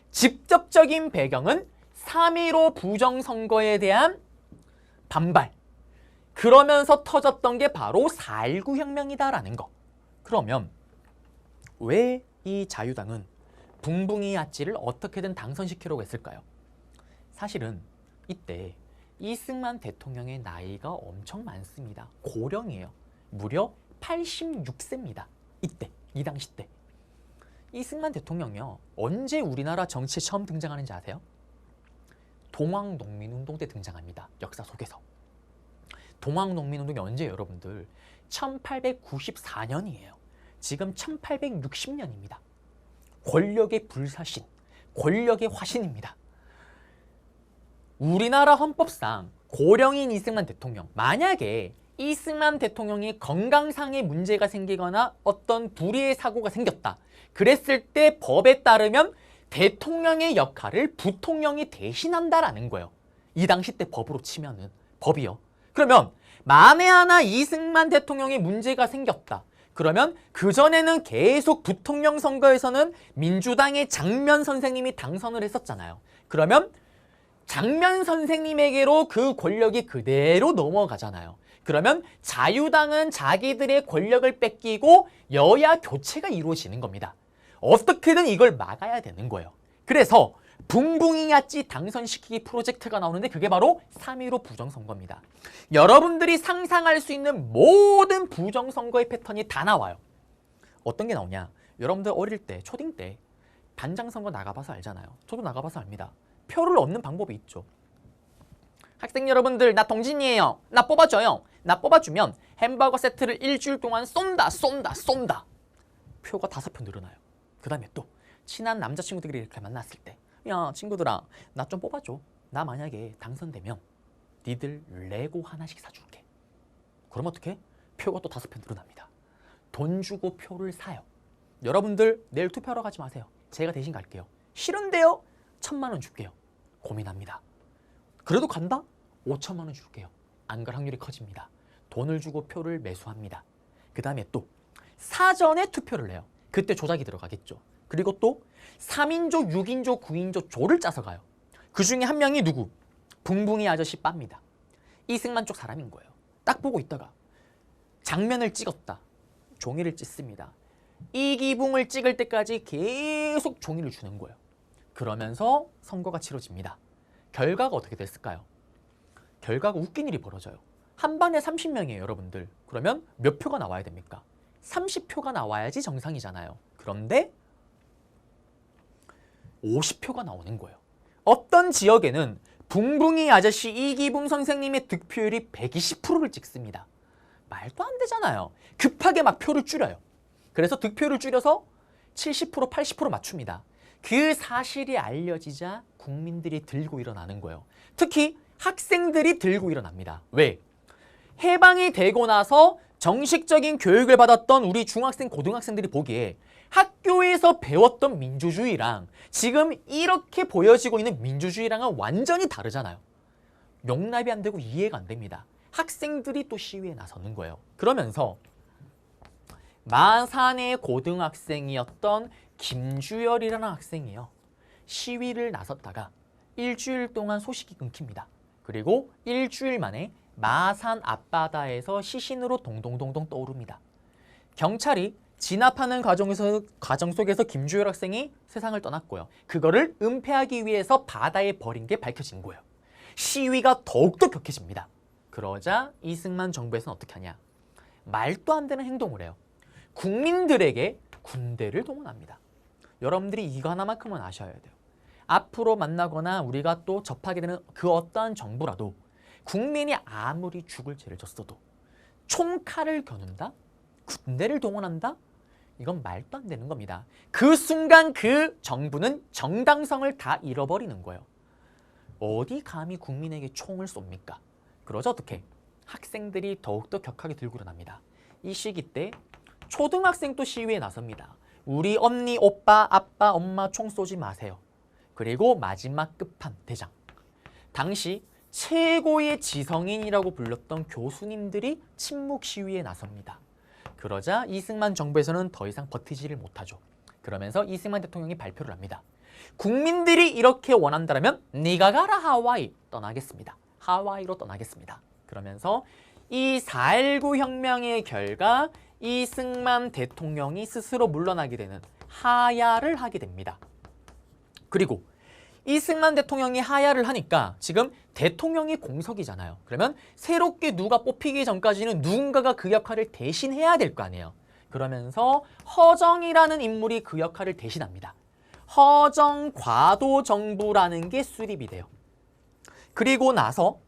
직접적인 배경은 3.15 부정선거에 대한 반발, 그러면서 터졌던 게 바로 4.19 혁명이다라는 거. 그러면 왜 이 자유당은 붕붕이 아찌를 어떻게든 당선시키려고 했을까요? 사실은 이때 이승만 대통령의 나이가 엄청 많습니다. 고령이에요. 무려 86세입니다. 이때, 이 당시 때. 이승만 대통령이요, 언제 우리나라 정치에 처음 등장하는지 아세요? 동학농민운동 때 등장합니다. 역사 속에서. 동학농민운동이 언제예요, 여러분들? 1894년이에요. 지금 1860년입니다. 권력의 불사신, 권력의 화신입니다. 우리나라 헌법상 고령인 이승만 대통령, 만약에 이승만 대통령이 건강상의 문제가 생기거나 어떤 불의의 사고가 생겼다, 그랬을 때 법에 따르면 대통령의 역할을 부통령이 대신한다라는 거예요. 이 당시 때 법으로 치면은, 법이요. 그러면 만에 하나 이승만 대통령의 문제가 생겼다, 그러면 그전에는 계속 부통령 선거에서는 민주당의 장면 선생님이 당선을 했었잖아요. 그러면 장면 선생님에게로 그 권력이 그대로 넘어가잖아요. 그러면 자유당은 자기들의 권력을 뺏기고 여야 교체가 이루어지는 겁니다. 어떻게든 이걸 막아야 되는 거예요. 그래서 붕붕이 아찌 당선시키기 프로젝트가 나오는데 그게 바로 3.15 부정선거입니다. 여러분들이 상상할 수 있는 모든 부정선거의 패턴이 다 나와요. 어떤 게 나오냐? 여러분들 어릴 때, 초딩 때 반장선거 나가봐서 알잖아요. 저도 나가봐서 압니다. 표를 얻는 방법이 있죠. 학생 여러분들, 나 동진이에요. 나 뽑아줘요. 나 뽑아주면 햄버거 세트를 일주일 동안 쏜다. 표가 5표 늘어나요. 그 다음에 또 친한 남자친구들이 이렇게 만났을 때, 야 친구들아, 나 좀 뽑아줘. 나 만약에 당선되면 니들 레고 하나씩 사줄게. 그럼 어떻게? 표가 또 5표 늘어납니다. 돈 주고 표를 사요. 여러분들 내일 투표하러 가지 마세요. 제가 대신 갈게요. 싫은데요? 1,000만 원 줄게요. 고민합니다. 그래도 간다? 5천만 원 줄게요. 안 갈 확률이 커집니다. 돈을 주고 표를 매수합니다. 그 다음에 또 사전에 투표를 해요. 그때 조작이 들어가겠죠. 그리고 또 3인조, 6인조, 9인조 조를 짜서 가요. 그 중에 한 명이 누구? 붕붕이 아저씨 빠입니다. 이승만 쪽 사람인 거예요. 딱 보고 있다가 장면을 찍었다. 종이를 찢습니다. 이기붕을 찍을 때까지 계속 종이를 주는 거예요. 그러면서 선거가 치러집니다. 결과가 어떻게 됐을까요? 결과가 웃긴 일이 벌어져요. 한 반에 30명이에요, 여러분들. 그러면 몇 표가 나와야 됩니까? 30표가 나와야지 정상이잖아요. 그런데 50표가 나오는 거예요. 어떤 지역에는 붕붕이 아저씨 이기붕 선생님의 득표율이 120%를 찍습니다. 말도 안 되잖아요. 급하게 막 표를 줄여요. 그래서 득표율을 줄여서 70%, 80% 맞춥니다. 그 사실이 알려지자 국민들이 들고 일어나는 거예요. 특히 학생들이 들고 일어납니다. 왜? 해방이 되고 나서 정식적인 교육을 받았던 우리 중학생, 고등학생들이 보기에 학교에서 배웠던 민주주의랑 지금 이렇게 보여지고 있는 민주주의랑은 완전히 다르잖아요. 용납이 안 되고 이해가 안 됩니다. 학생들이 또 시위에 나서는 거예요. 그러면서 마산의 고등학생이었던 김주열이라는 학생이요, 시위를 나섰다가 일주일 동안 소식이 끊깁니다. 그리고 일주일 만에 마산 앞바다에서 시신으로 동동동동 떠오릅니다. 경찰이 진압하는 과정 속에서 김주열 학생이 세상을 떠났고요. 그거를 은폐하기 위해서 바다에 버린 게 밝혀진 거예요. 시위가 더욱더 격해집니다. 그러자 이승만 정부에서는 어떻게 하냐? 말도 안 되는 행동을 해요. 국민들에게 군대를 동원합니다. 여러분들이 이거 하나만큼은 아셔야 돼요. 앞으로 만나거나 우리가 또 접하게 되는 그 어떠한 정부라도 국민이 아무리 죽을 죄를 졌어도 총칼을 겨눈다? 군대를 동원한다? 이건 말도 안 되는 겁니다. 그 순간 그 정부는 정당성을 다 잃어버리는 거예요. 어디 감히 국민에게 총을 쏩니까? 그러죠 어떻게? 학생들이 더욱더 격하게 들고 일어납니다. 이 시기 때 초등학생도 시위에 나섭니다. 우리 언니, 오빠, 아빠, 엄마 총 쏘지 마세요. 그리고 마지막 끝판 대장. 당시 최고의 지성인이라고 불렸던 교수님들이 침묵 시위에 나섭니다. 그러자 이승만 정부에서는 더 이상 버티지를 못하죠. 그러면서 이승만 대통령이 발표를 합니다. 국민들이 이렇게 원한다면 네가 가라 하와이 떠나겠습니다. 하와이로 떠나겠습니다. 그러면서 이 4.19 혁명의 결과 이승만 대통령이 스스로 물러나게 되는 하야를 하게 됩니다. 그리고 이승만 대통령이 하야를 하니까 지금 대통령이 공석이잖아요. 그러면 새롭게 누가 뽑히기 전까지는 누군가가 그 역할을 대신해야 될 거 아니에요. 그러면서 허정이라는 인물이 그 역할을 대신합니다. 허정 과도 정부라는 게 수립이 돼요. 그리고 나서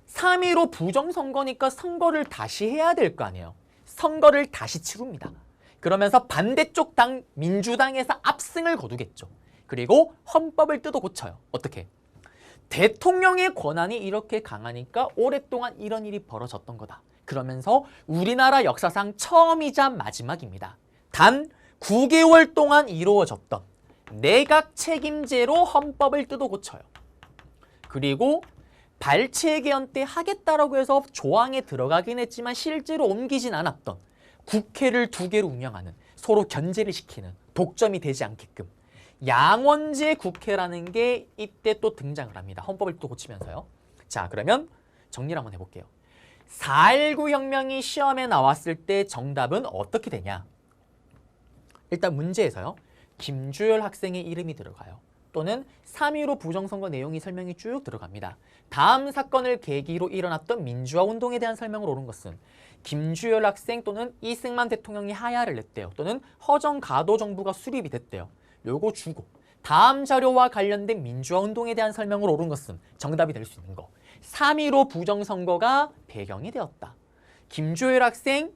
3.15 부정선거니까 선거를 다시 해야 될 거 아니에요. 선거를 다시 치릅니다. 그러면서 반대쪽 당 민주당에서 압승을 거두겠죠. 그리고 헌법을 뜯어 고쳐요. 어떻게? 대통령의 권한이 이렇게 강하니까 오랫동안 이런 일이 벌어졌던 거다. 그러면서 우리나라 역사상 처음이자 마지막입니다. 단 9개월 동안 이루어졌던 내각 책임제로 헌법을 뜯어 고쳐요. 그리고 발췌개헌 때 하겠다라고 해서 조항에 들어가긴 했지만 실제로 옮기진 않았던 국회를 2개로 운영하는 서로 견제를 시키는 독점이 되지 않게끔 양원제 국회라는 게 이때 또 등장을 합니다. 헌법을 또 고치면서요. 자, 그러면 정리를 한번 해볼게요. 4.19 혁명이 시험에 나왔을 때 정답은 어떻게 되냐? 일단 문제에서요. 김주열 학생의 이름이 들어가요. 또는 3.15 부정선거 내용이 설명이 쭉 들어갑니다. 다음 사건을 계기로 일어났던 민주화 운동에 대한 설명을 옳은 것은 김주열 학생 또는 이승만 대통령이 하야를 냈대요. 또는 허정 가도 정부가 수립이 됐대요. 요거 주고 다음 자료와 관련된 민주화 운동에 대한 설명을 옳은 것은 정답이 될 수 있는 거. 3.15 부정선거가 배경이 되었다. 김주열 학생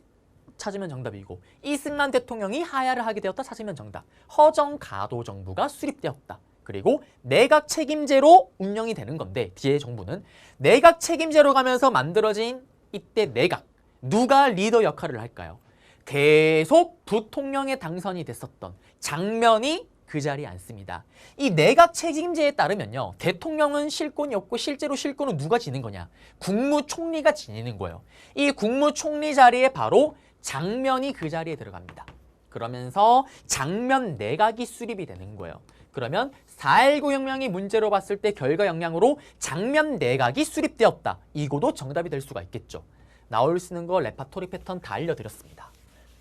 찾으면 정답이고 이승만 대통령이 하야를 하게 되었다 찾으면 정답. 허정 가도 정부가 수립되었다. 그리고 내각 책임제로 운영이 되는 건데 뒤에 정부는 내각 책임제로 가면서 만들어진 이때 내각. 누가 리더 역할을 할까요? 계속 부통령에 당선이 됐었던 장면이 그 자리에 앉습니다. 이 내각 책임제에 따르면요. 대통령은 실권이 없고 실제로 실권은 누가 지는 거냐? 국무총리가 지니는 거예요. 이 국무총리 자리에 바로 장면이 그 자리에 들어갑니다. 그러면서 장면 내각이 수립이 되는 거예요. 그러면 4.19 혁명이 문제로 봤을 때 결과 역량으로 장면 내각이 수립되었다. 이거도 정답이 될 수가 있겠죠. 나올 수 있는 거 레파토리 패턴 다 알려드렸습니다.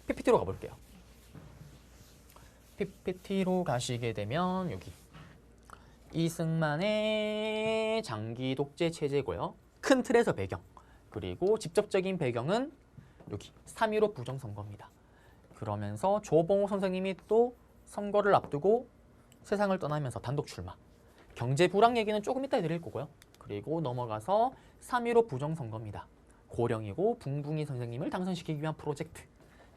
PPT로 가볼게요. PPT로 가시게 되면 여기 이승만의 장기 독재 체제고요. 큰 틀에서 배경. 그리고 직접적인 배경은 여기 3.15 부정선거입니다. 그러면서 조봉호 선생님이 또 선거를 앞두고 세상을 떠나면서 단독 출마. 경제 불황 얘기는 조금 이따 드릴 거고요. 그리고 넘어가서 3.15 부정선거입니다. 고령이고 붕붕이 선생님을 당선시키기 위한 프로젝트.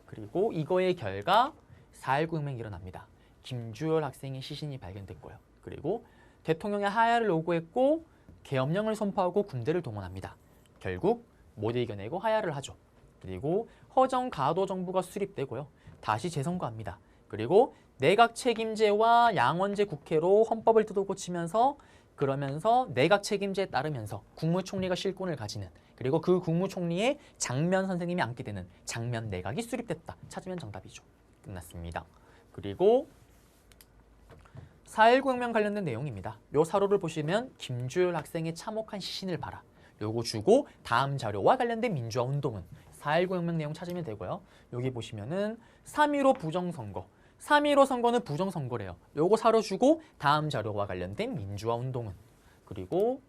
그리고 이거의 결과 4.19 혁명이 일어납니다. 김주열 학생의 시신이 발견됐고요. 그리고 대통령의 하야를 요구했고 계엄령을 선포하고 군대를 동원합니다. 결국 못 이겨내고 하야를 하죠. 그리고 허정 가도 정부가 수립되고요. 다시 재선거합니다. 그리고 내각 책임제와 양원제 국회로 헌법을 뜯어 고치면서 그러면서 내각 책임제에 따르면서 국무총리가 실권을 가지는 그리고 그 국무총리의 장면 선생님이 앉게 되는 장면 내각이 수립됐다. 찾으면 정답이죠. 끝났습니다. 그리고 4.19 혁명 관련된 내용입니다. 요 사료를 보시면 김주열 학생의 참혹한 시신을 봐라. 요거 주고 다음 자료와 관련된 민주화 운동은 4.19 혁명 내용 찾으면 되고요. 여기 보시면은 3.15 부정선거. 3.15 선거는 부정선거래요. 요거 사료 주고 다음 자료와 관련된 민주화 운동은. 그리고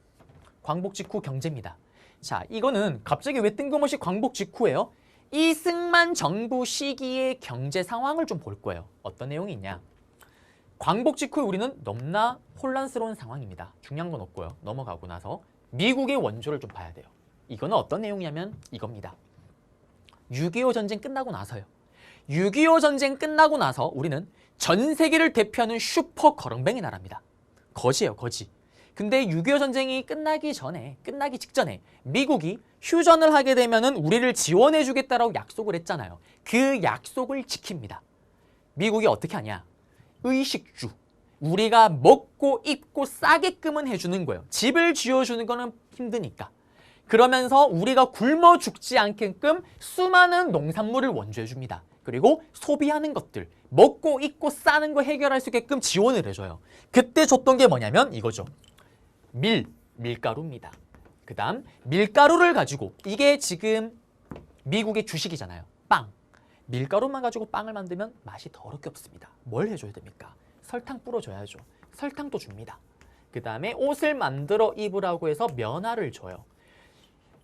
광복 직후 경제입니다. 자, 이거는 갑자기 왜 뜬금없이 광복 직후예요? 이승만 정부 시기의 경제 상황을 좀 볼 거예요. 어떤 내용이 있냐? 광복 직후에 우리는 너무나 혼란스러운 상황입니다. 중요한 건 없고요. 넘어가고 나서 미국의 원조를 좀 봐야 돼요. 이거는 어떤 내용이냐면 이겁니다. 6.25 전쟁 끝나고 나서요. 6.25 전쟁 끝나고 나서 우리는 전 세계를 대표하는 슈퍼 거렁뱅이 나라입니다. 거지예요, 거지. 근데 6.25 전쟁이 끝나기 직전에 미국이 휴전을 하게 되면은 우리를 지원해 주겠다라고 약속을 했잖아요. 그 약속을 지킵니다. 미국이 어떻게 하냐? 의식주. 우리가 먹고 입고 싸게끔은 해주는 거예요. 집을 지어주는 거는 힘드니까. 그러면서 우리가 굶어 죽지 않게끔 수많은 농산물을 원조해 줍니다. 그리고 소비하는 것들, 먹고 입고 싸는 거 해결할 수 있게끔 지원을 해줘요. 그때 줬던 게 뭐냐면 이거죠. 밀가루입니다. 그 다음 밀가루를 가지고, 이게 지금 미국의 주식이잖아요. 빵. 밀가루만 가지고 빵을 만들면 맛이 더럽게 없습니다. 뭘 해줘야 됩니까? 설탕 뿌려줘야죠. 설탕도 줍니다. 그 다음에 옷을 만들어 입으라고 해서 면화를 줘요.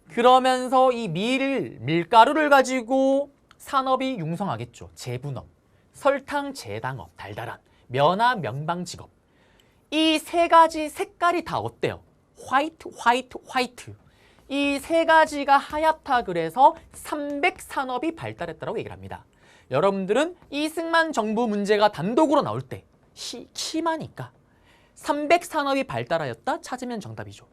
그러면서 이 밀가루를 가지고 산업이 융성하겠죠. 제분업, 설탕 제당업, 달달한, 면화 명방직업. 이 세 가지 색깔이 다 어때요? 화이트. 이 세 가지가 하얗다 그래서 삼백산업이 발달했다고 얘기를 합니다. 여러분들은 이승만 정부 문제가 단독으로 나올 때 심하니까 삼백산업이 발달하였다 찾으면 정답이죠.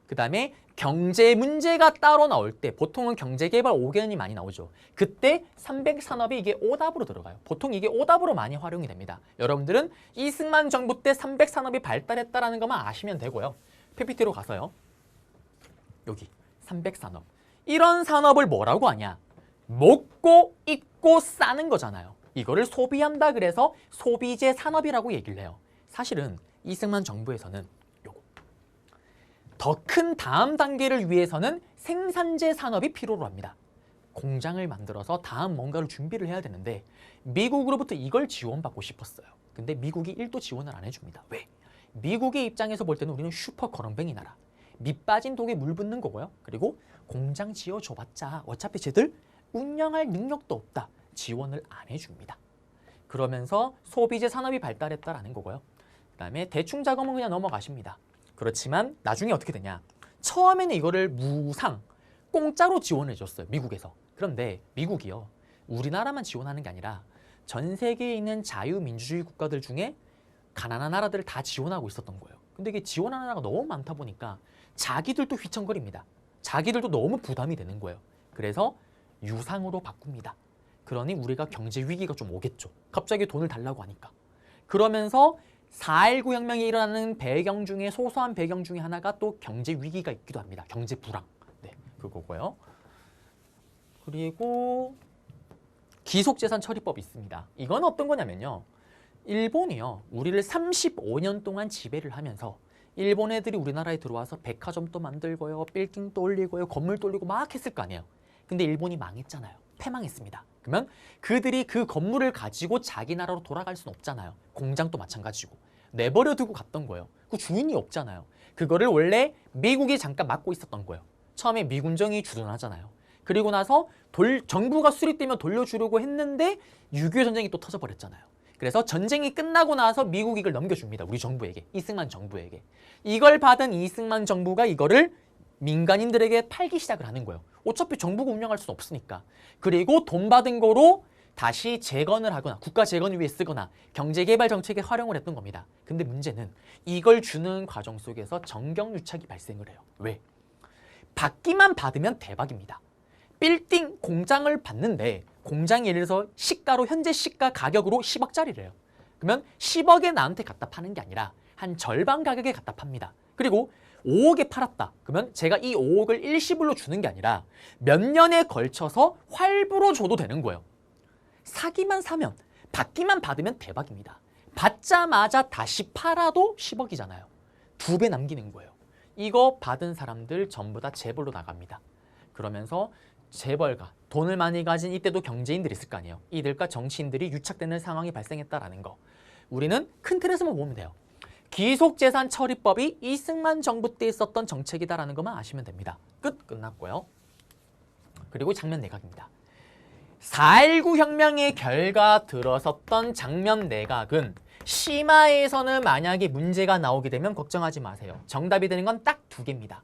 그 다음에 경제 문제가 따로 나올 때 보통은 경제개발 5개년이 많이 나오죠. 그때 삼백산업이 이게 오답으로 들어가요. 보통 이게 오답으로 많이 활용이 됩니다. 여러분들은 이승만 정부 때 삼백산업이 발달했다라는 것만 아시면 되고요. PPT로 가서요. 여기 삼백산업. 이런 산업을 뭐라고 하냐? 먹고 입고 싸는 거잖아요. 이거를 소비한다 그래서 소비재 산업이라고 얘기를 해요. 사실은 이승만 정부에서는 더 큰 다음 단계를 위해서는 생산재 산업이 필요로 합니다. 공장을 만들어서 다음 뭔가를 준비를 해야 되는데 미국으로부터 이걸 지원받고 싶었어요. 근데 미국이 1도 지원을 안 해줍니다. 왜? 미국의 입장에서 볼 때는 우리는 슈퍼 거렁뱅이 나라. 밑 빠진 독에 물 붓는 거고요. 그리고 공장 지어줘봤자 어차피 쟤들 운영할 능력도 없다. 지원을 안 해줍니다. 그러면서 소비재 산업이 발달했다라는 거고요. 그 다음에 대충 작업은 그냥 넘어가십니다. 그렇지만 나중에 어떻게 되냐? 처음에는 이거를 무상, 공짜로 지원해 줬어요. 미국에서. 그런데 미국이요. 우리나라만 지원하는 게 아니라 전 세계에 있는 자유민주주의 국가들 중에 가난한 나라들을 다 지원하고 있었던 거예요. 근데 이게 지원하는 나라가 너무 많다 보니까 자기들도 휘청거립니다. 자기들도 너무 부담이 되는 거예요. 그래서 유상으로 바꿉니다. 그러니 우리가 경제 위기가 좀 오겠죠. 갑자기 돈을 달라고 하니까. 그러면서 4.19 혁명이 일어나는 배경 중에 소소한 배경 중에 하나가 또 경제 위기가 있기도 합니다. 경제 불황. 네, 그거고요. 그리고 기속재산 처리법이 있습니다. 이건 어떤 거냐면요. 일본이요. 우리를 35년 동안 지배를 하면서 일본 애들이 우리나라에 들어와서 백화점도 만들고요. 빌딩도 올리고요. 건물도 올리고 막 했을 거 아니에요. 근데 일본이 망했잖아요. 패망했습니다. 그러면 그들이 그 건물을 가지고 자기 나라로 돌아갈 수는 없잖아요. 공장도 마찬가지고. 내버려 두고 갔던 거예요. 그 주인이 없잖아요. 그거를 원래 미국이 잠깐 맡고 있었던 거예요. 처음에 미군정이 주둔하잖아요. 그리고 나서 정부가 수립되면 돌려주려고 했는데 6.25 전쟁이 또 터져버렸잖아요. 그래서 전쟁이 끝나고 나서 미국이 이걸 넘겨줍니다. 우리 정부에게. 이승만 정부에게. 이걸 받은 이승만 정부가 이거를 민간인들에게 팔기 시작을 하는 거예요. 어차피 정부가 운영할 수는 없으니까. 그리고 돈 받은 거로 다시 재건을 하거나 국가 재건을 위해 쓰거나 경제개발 정책에 활용을 했던 겁니다. 근데 문제는 이걸 주는 과정 속에서 정경유착이 발생을 해요. 왜? 받기만 받으면 대박입니다. 빌딩 공장을 받는데 공장이 예를 들어서 시가로 현재 시가 가격으로 10억짜리래요. 그러면 10억에 나한테 갖다 파는 게 아니라 한 절반 가격에 갖다 팝니다. 그리고 5억에 팔았다. 그러면 제가 이 5억을 일시불로 주는 게 아니라 몇 년에 걸쳐서 활부로 줘도 되는 거예요. 사기만 사면, 받기만 받으면 대박입니다. 받자마자 다시 팔아도 10억이잖아요. 2배 남기는 거예요. 이거 받은 사람들 전부 다 재벌로 나갑니다. 그러면서 재벌가, 돈을 많이 가진 이때도 경제인들이 있을 거 아니에요. 이들과 정치인들이 유착되는 상황이 발생했다라는 거. 우리는 큰 틀에서만 보면 돼요. 기속재산 처리법이 이승만 정부 때 있었던 정책이다라는 것만 아시면 됩니다. 끝났고요. 그리고 장면 내각입니다. 4.19 혁명의 결과 들어섰던 장면 내각은 심화에서는 만약에 문제가 나오게 되면 걱정하지 마세요. 정답이 되는 건 딱 2개입니다.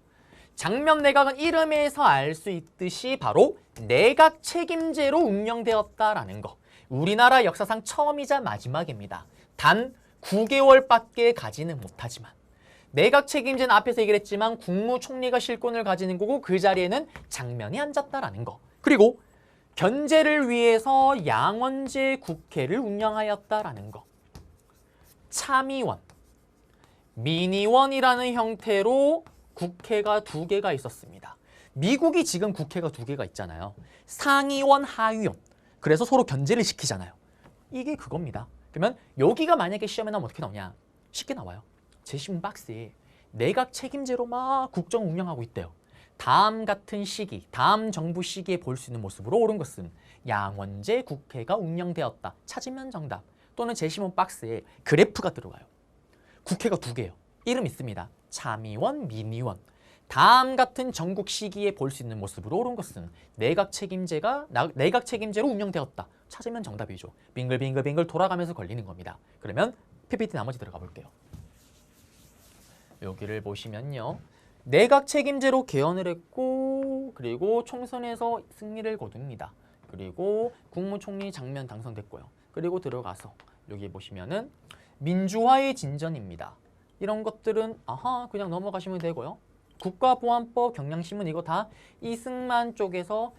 장면 내각은 이름에서 알 수 있듯이 바로 내각 책임제로 운영되었다라는 거. 우리나라 역사상 처음이자 마지막입니다. 단 9개월밖에 가지는 못하지만 내각 책임제는 앞에서 얘기를 했지만 국무총리가 실권을 가지는 거고 그 자리에는 장면이 앉았다라는 거. 그리고 견제를 위해서 양원제 국회를 운영하였다라는 거. 참의원, 민의원이라는 형태로 국회가 2개가 있었습니다. 미국이 지금 국회가 2개가 있잖아요. 상의원, 하위원. 그래서 서로 견제를 시키잖아요. 이게 그겁니다. 그러면 여기가 만약에 시험에 나오면 어떻게 나오냐? 쉽게 나와요. 제시문 박스에 내각 책임제로 막 국정 운영하고 있대요. 다음 같은 시기, 다음 정부 시기에 볼 수 있는 모습으로 옳은 것은 양원제 국회가 운영되었다. 찾으면 정답. 또는 제시문 박스에 그래프가 들어가요. 국회가 2개예요. 이름 있습니다. 참의원, 민의원. 다음 같은 전국 시기에 볼 수 있는 모습으로 옳은 것은 내각 책임제로 운영되었다. 찾으면 정답이죠. 빙글빙글빙글 돌아가면서 걸리는 겁니다. 그러면 PPT 나머지 들어가 볼게요. 여기를 보시면요. 내각 책임제로 개헌을 했고 그리고 총선에서 승리를 거둡니다. 그리고 국무총리 장면 당선됐고요. 그리고 들어가서 여기 보시면은 민주화의 진전입니다. 이런 것들은 그냥 넘어가시면 되고요. 국가보안법, 경향신문 이거 다 이승만 쪽에서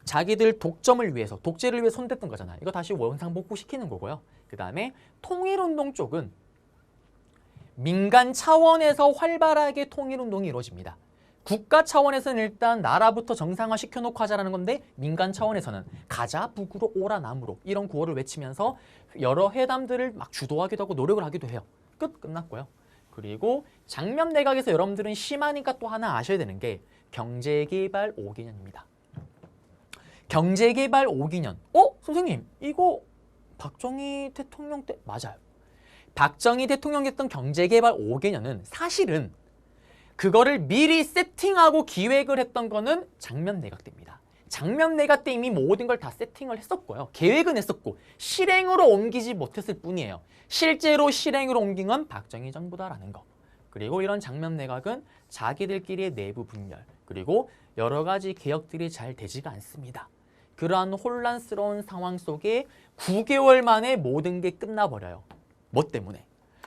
자기들 독점을 위해서, 독재를 위해 손댔던 거잖아요. 이거 다시 원상복구시키는 거고요. 그 다음에 통일운동 쪽은 민간 차원에서 활발하게 통일운동이 이루어집니다. 국가 차원에서는 일단 나라부터 정상화 시켜놓고 하자라는 건데 민간 차원에서는 가자 북으로 오라 남으로 이런 구호를 외치면서 여러 회담들을 막 주도하기도 하고 노력을 하기도 해요. 끝났고요. 그리고 장면 내각에서 여러분들은 심하니까 또 하나 아셔야 되는 게 경제개발 5개년입니다. 경제개발 5개년. 선생님 이거 박정희 대통령 때 맞아요. 박정희 대통령이 했던 경제개발 5개년은 사실은 그거를 미리 세팅하고 기획을 했던 거는 장면 내각 때입니다. 장면 내각 때 이미 모든 걸 다 세팅을 했었고요. 계획은 했었고 실행으로 옮기지 못했을 뿐이에요. 실제로 실행으로 옮긴 건 박정희 정부다라는 거. 그리고 이런 장면 내각은 자기들끼리의 내부 분열 그리고 여러 가지 개혁들이 잘 되지가 않습니다. 그러한 혼란스러운 상황 속에 9개월 만에 모든 게 끝나버려요. 뭐 때문에?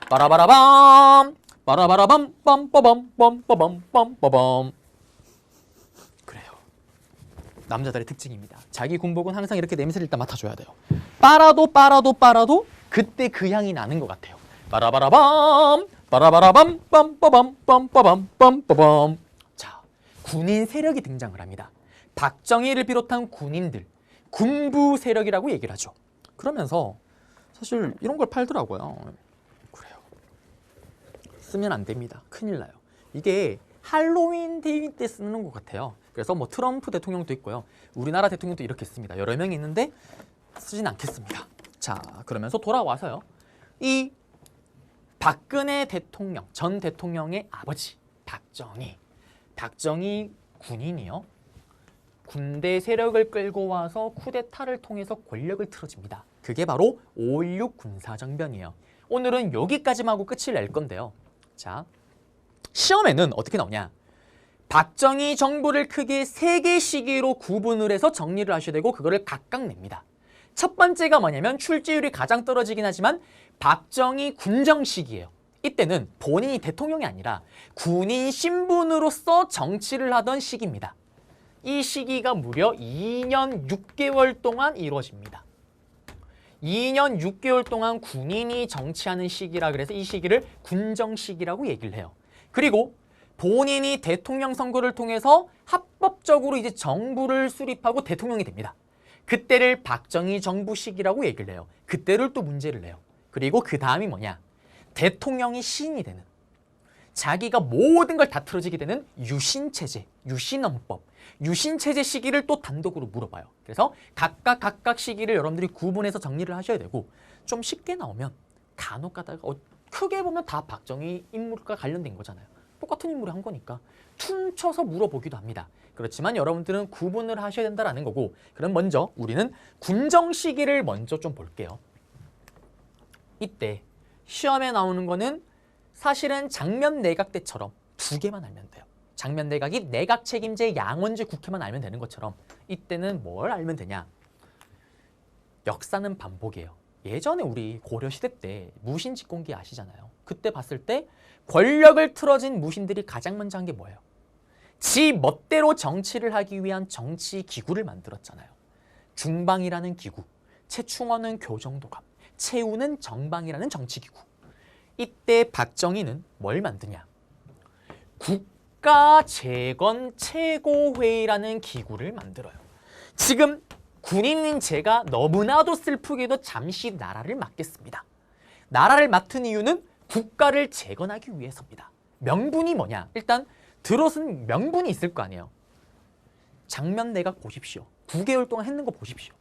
빠라바라밤 빠라바라밤 빰빠밤 그래요. 남자들의 특징입니다. 자기 군복은 항상 이렇게 냄새를 일단 맡아줘야 돼요. 빨아도 그때 그 향이 나는 것 같아요. 빠라바라밤 빠라바라밤 빰빠밤. 자, 군인 세력이 등장을 합니다. 박정희를 비롯한 군인들, 군부 세력이라고 얘기를 하죠. 그러면서 사실 이런 걸 팔더라고요. 그래요. 쓰면 안 됩니다. 큰일 나요. 이게 할로윈 데이 때 쓰는 것 같아요. 그래서 뭐 트럼프 대통령도 있고요. 우리나라 대통령도 이렇게 씁니다. 여러 명이 있는데 쓰진 않겠습니다. 자, 그러면서 돌아와서요. 이 박근혜 대통령, 전 대통령의 아버지 박정희 군인이요. 군대 세력을 끌고 와서 쿠데타를 통해서 권력을 틀어집니다. 그게 바로 5.16 군사정변이에요. 오늘은 여기까지만 하고 끝을 낼 건데요. 자, 시험에는 어떻게 나오냐. 박정희 정부를 크게 3개 시기로 구분을 해서 정리를 하셔야 되고 그거를 각각 냅니다. 첫 번째가 뭐냐면 출제율이 가장 떨어지긴 하지만 박정희 군정 시기예요. 이때는 본인이 대통령이 아니라 군인 신분으로서 정치를 하던 시기입니다. 이 시기가 무려 2년 6개월 동안 이루어집니다. 2년 6개월 동안 군인이 정치하는 시기라 그래서 이 시기를 군정 시기라고 얘기를 해요. 그리고 본인이 대통령 선거를 통해서 합법적으로 이제 정부를 수립하고 대통령이 됩니다. 그때를 박정희 정부 시기라고 얘기를 해요. 그때를 또 문제를 내요. 그리고 그 다음이 뭐냐? 대통령이 시인이 되는, 자기가 모든 걸 다 틀어지게 되는 유신체제, 유신헌법, 유신체제 시기를 또 단독으로 물어봐요. 그래서 각각 시기를 여러분들이 구분해서 정리를 하셔야 되고 좀 쉽게 나오면 간혹 가다가 크게 보면 다 박정희 인물과 관련된 거잖아요. 똑같은 인물이 한 거니까 퉁쳐서 물어보기도 합니다. 그렇지만 여러분들은 구분을 하셔야 된다는 거고, 그럼 먼저 우리는 군정 시기를 먼저 좀 볼게요. 이때 시험에 나오는 거는 사실은 장면 내각 때처럼 두 개만 알면 돼요. 장면 내각이 내각 책임제 양원제 국회만 알면 되는 것처럼 이때는 뭘 알면 되냐? 역사는 반복이에요. 예전에 우리 고려시대 때 무신직공기 아시잖아요. 그때 봤을 때 권력을 틀어진 무신들이 가장 먼저 한 게 뭐예요? 지 멋대로 정치를 하기 위한 정치 기구를 만들었잖아요. 중방이라는 기구, 최충원은 교정도감, 최우는 정방이라는 정치기구. 이때 박정희는 뭘 만드냐? 국가재건최고회의라는 기구를 만들어요. 지금 군인인 제가 너무나도 슬프게도 잠시 나라를 맡겠습니다. 나라를 맡은 이유는 국가를 재건하기 위해서입니다. 명분이 뭐냐? 일단 들어선 명분이 있을 거 아니에요. 장면 내각 보십시오. 9개월 동안 했는 거 보십시오.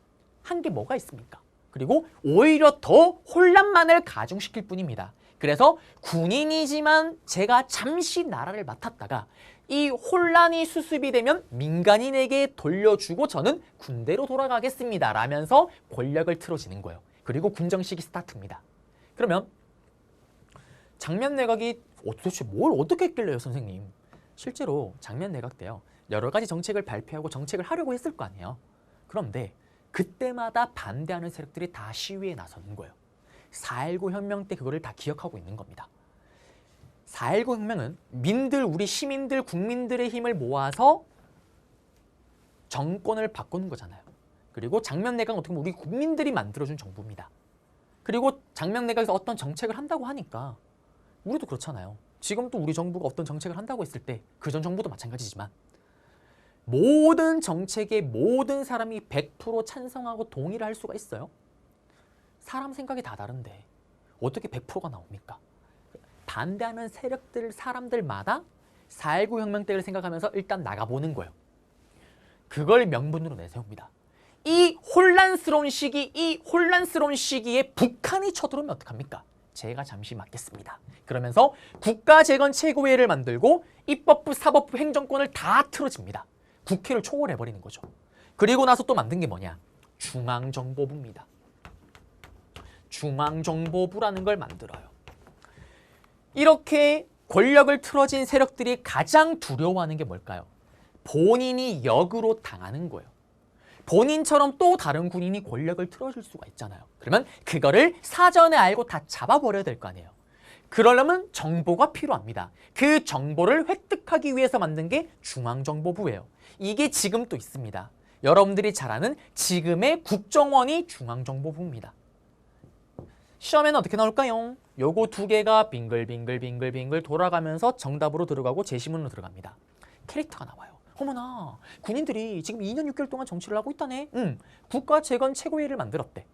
한 게 뭐가 있습니까? 그리고 오히려 더 혼란만을 가중시킬 뿐입니다. 그래서 군인이지만 제가 잠시 나라를 맡았다가 이 혼란이 수습이 되면 민간인에게 돌려주고 저는 군대로 돌아가겠습니다. 라면서 권력을 틀어지는 거예요. 그리고 군정식이 스타트입니다. 그러면 장면 내각이 도대체 뭘 어떻게 했길래요, 선생님? 실제로 장면 내각 때요. 여러 가지 정책을 발표하고 정책을 하려고 했을 거 아니에요. 그런데 그때마다 반대하는 세력들이 다 시위에 나서는 거예요. 4.19 혁명 때 그거를 다 기억하고 있는 겁니다. 4.19 혁명은 우리 시민들, 국민들의 힘을 모아서 정권을 바꾸는 거잖아요. 그리고 장면 내각은 어떻게 보면 우리 국민들이 만들어준 정부입니다. 그리고 장면 내각에서 어떤 정책을 한다고 하니까 우리도 그렇잖아요. 지금도 우리 정부가 어떤 정책을 한다고 했을 때 그전 정부도 마찬가지지만 모든 정책에 모든 사람이 100% 찬성하고 동의를 할 수가 있어요? 사람 생각이 다 다른데 어떻게 100%가 나옵니까? 반대하는 세력들, 사람들마다 4.19 혁명 때를 생각하면서 일단 나가보는 거예요. 그걸 명분으로 내세웁니다. 이 혼란스러운 시기에 북한이 쳐들어오면 어떡합니까? 제가 잠시 맡겠습니다. 그러면서 국가재건최고회의를 만들고 입법부, 사법부, 행정권을 다 틀어집니다. 국회를 초월해버리는 거죠. 그리고 나서 또 만든 게 뭐냐? 중앙정보부입니다. 중앙정보부라는 걸 만들어요. 이렇게 권력을 틀어진 세력들이 가장 두려워하는 게 뭘까요? 본인이 역으로 당하는 거예요. 본인처럼 또 다른 군인이 권력을 틀어줄 수가 있잖아요. 그러면 그거를 사전에 알고 다 잡아버려야 될 거 아니에요. 그러려면 정보가 필요합니다. 그 정보를 획득하기 위해서 만든 게 중앙정보부예요. 이게 지금 또 있습니다. 여러분들이 잘 아는 지금의 국정원이 중앙정보부입니다. 시험에는 어떻게 나올까요? 요거 두 개가 빙글빙글 돌아가면서 정답으로 들어가고 제시문으로 들어갑니다. 캐릭터가 나와요. 어머나, 군인들이 지금 2년 6개월 동안 정치를 하고 있다네. 국가재건최고회의를 만들었대.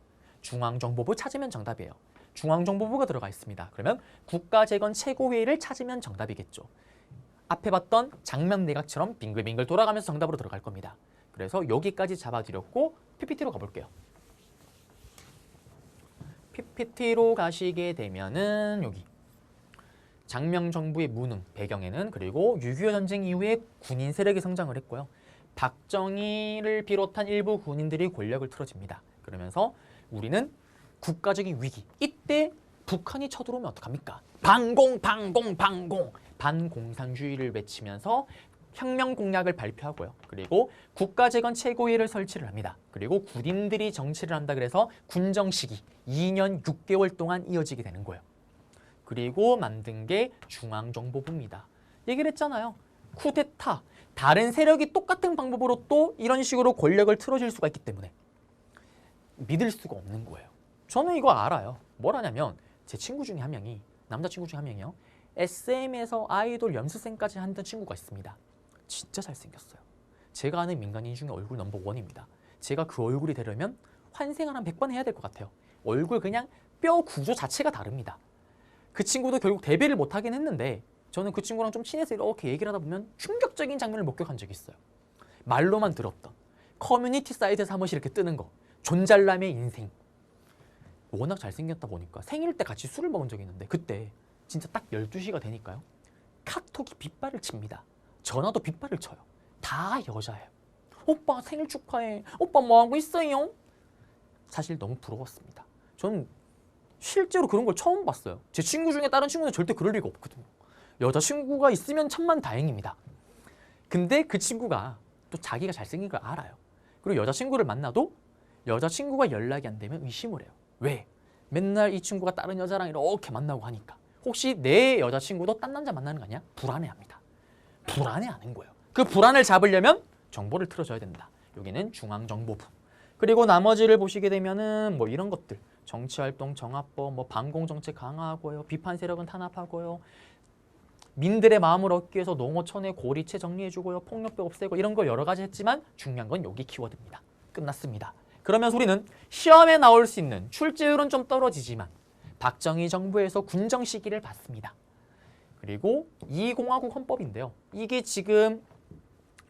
중앙정보부 찾으면 정답이에요. 중앙정보부가 들어가 있습니다. 그러면 국가재건최고회의를 찾으면 정답이겠죠. 앞에 봤던 장면 내각처럼 빙글빙글 돌아가면서 정답으로 들어갈 겁니다. 그래서 여기까지 잡아드렸고 PPT로 가볼게요. PPT로 가시게 되면은 여기 장명정부의 무능 배경에는 그리고 6.25 전쟁 이후에 군인 세력이 성장을 했고요. 박정희를 비롯한 일부 군인들이 권력을 틀어집니다. 그러면서 우리는 국가적인 위기, 이때 북한이 쳐들어오면 어떡합니까? 반공! 반공산주의를 외치면서 혁명 공약을 발표하고요. 그리고 국가재건최고회의를 설치를 합니다. 그리고 군인들이 정치를 한다 그래서 군정 시기 2년 6개월 동안 이어지게 되는 거예요. 그리고 만든 게 중앙정보부입니다. 얘기를 했잖아요. 쿠데타, 다른 세력이 똑같은 방법으로 또 이런 식으로 권력을 틀어질 수가 있기 때문에 믿을 수가 없는 거예요. 저는 이거 알아요. 뭘 하냐면 제 친구 중에 한 명이, 남자친구 중에 한 명이요. SM에서 아이돌 연습생까지 하던 친구가 있습니다. 진짜 잘생겼어요. 제가 아는 민간인 중에 얼굴 넘버 원입니다. 제가 그 얼굴이 되려면 환생을 한 100번 해야 될 것 같아요. 얼굴 그냥 뼈 구조 자체가 다릅니다. 그 친구도 결국 데뷔를 못하긴 했는데 저는 그 친구랑 좀 친해서 이렇게 얘기를 하다 보면 충격적인 장면을 목격한 적이 있어요. 말로만 들었던 커뮤니티 사이트에서 한 번씩 이렇게 뜨는 거, 존잘남의 인생. 워낙 잘생겼다 보니까 생일 때 같이 술을 먹은 적이 있는데 그때 진짜 딱 12시가 되니까요. 카톡이 빗발을 칩니다. 전화도 빗발을 쳐요. 다 여자예요. 오빠 생일 축하해. 오빠 뭐하고 있어요? 사실 너무 부러웠습니다. 저는 실제로 그런 걸 처음 봤어요. 제 친구 중에 다른 친구는 절대 그럴 리가 없거든요. 여자친구가 있으면 천만 다행입니다. 근데 그 친구가 또 자기가 잘생긴 걸 알아요. 그리고 여자친구를 만나도 여자친구가 연락이 안 되면 의심을 해요. 왜? 맨날 이 친구가 다른 여자랑 이렇게 만나고 하니까. 혹시 내 여자친구도 딴 남자 만나는 거 아니야? 불안해합니다. 불안해하는 거예요. 그 불안을 잡으려면 정보를 틀어줘야 된다. 여기는 중앙정보부. 그리고 나머지를 보시게 되면은 뭐 이런 것들. 정치활동 정합법, 뭐 반공정책 강화하고요. 비판 세력은 탄압하고요. 민들의 마음을 얻기 위해서 농어촌의 고리채 정리해주고요. 폭력배 없애고 이런 거 여러 가지 했지만 중요한 건 여기 키워드입니다. 끝났습니다. 그러면서 우리는 시험에 나올 수 있는 출제율은 좀 떨어지지만 박정희 정부에서 군정 시기를 봤습니다. 그리고 이공화국 헌법인데요. 이게 지금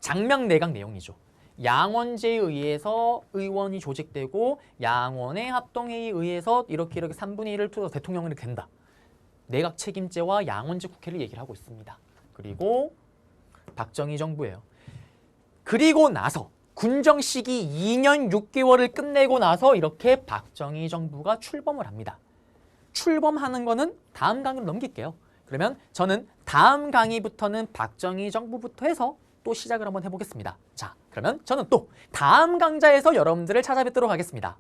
장명내각 내용이죠. 양원제에 의해서 의원이 조직되고 양원의 합동회의에 의해서 이렇게 3분의 1을 투서 대통령이 된다. 내각 책임제와 양원제 국회를 얘기를 하고 있습니다. 그리고 박정희 정부예요. 그리고 나서 군정 시기 2년 6개월을 끝내고 나서 이렇게 박정희 정부가 출범을 합니다. 출범하는 거는 다음 강의로 넘길게요. 그러면 저는 다음 강의부터는 박정희 정부부터 해서 또 시작을 한번 해보겠습니다. 자, 그러면 저는 또 다음 강좌에서 여러분들을 찾아뵙도록 하겠습니다.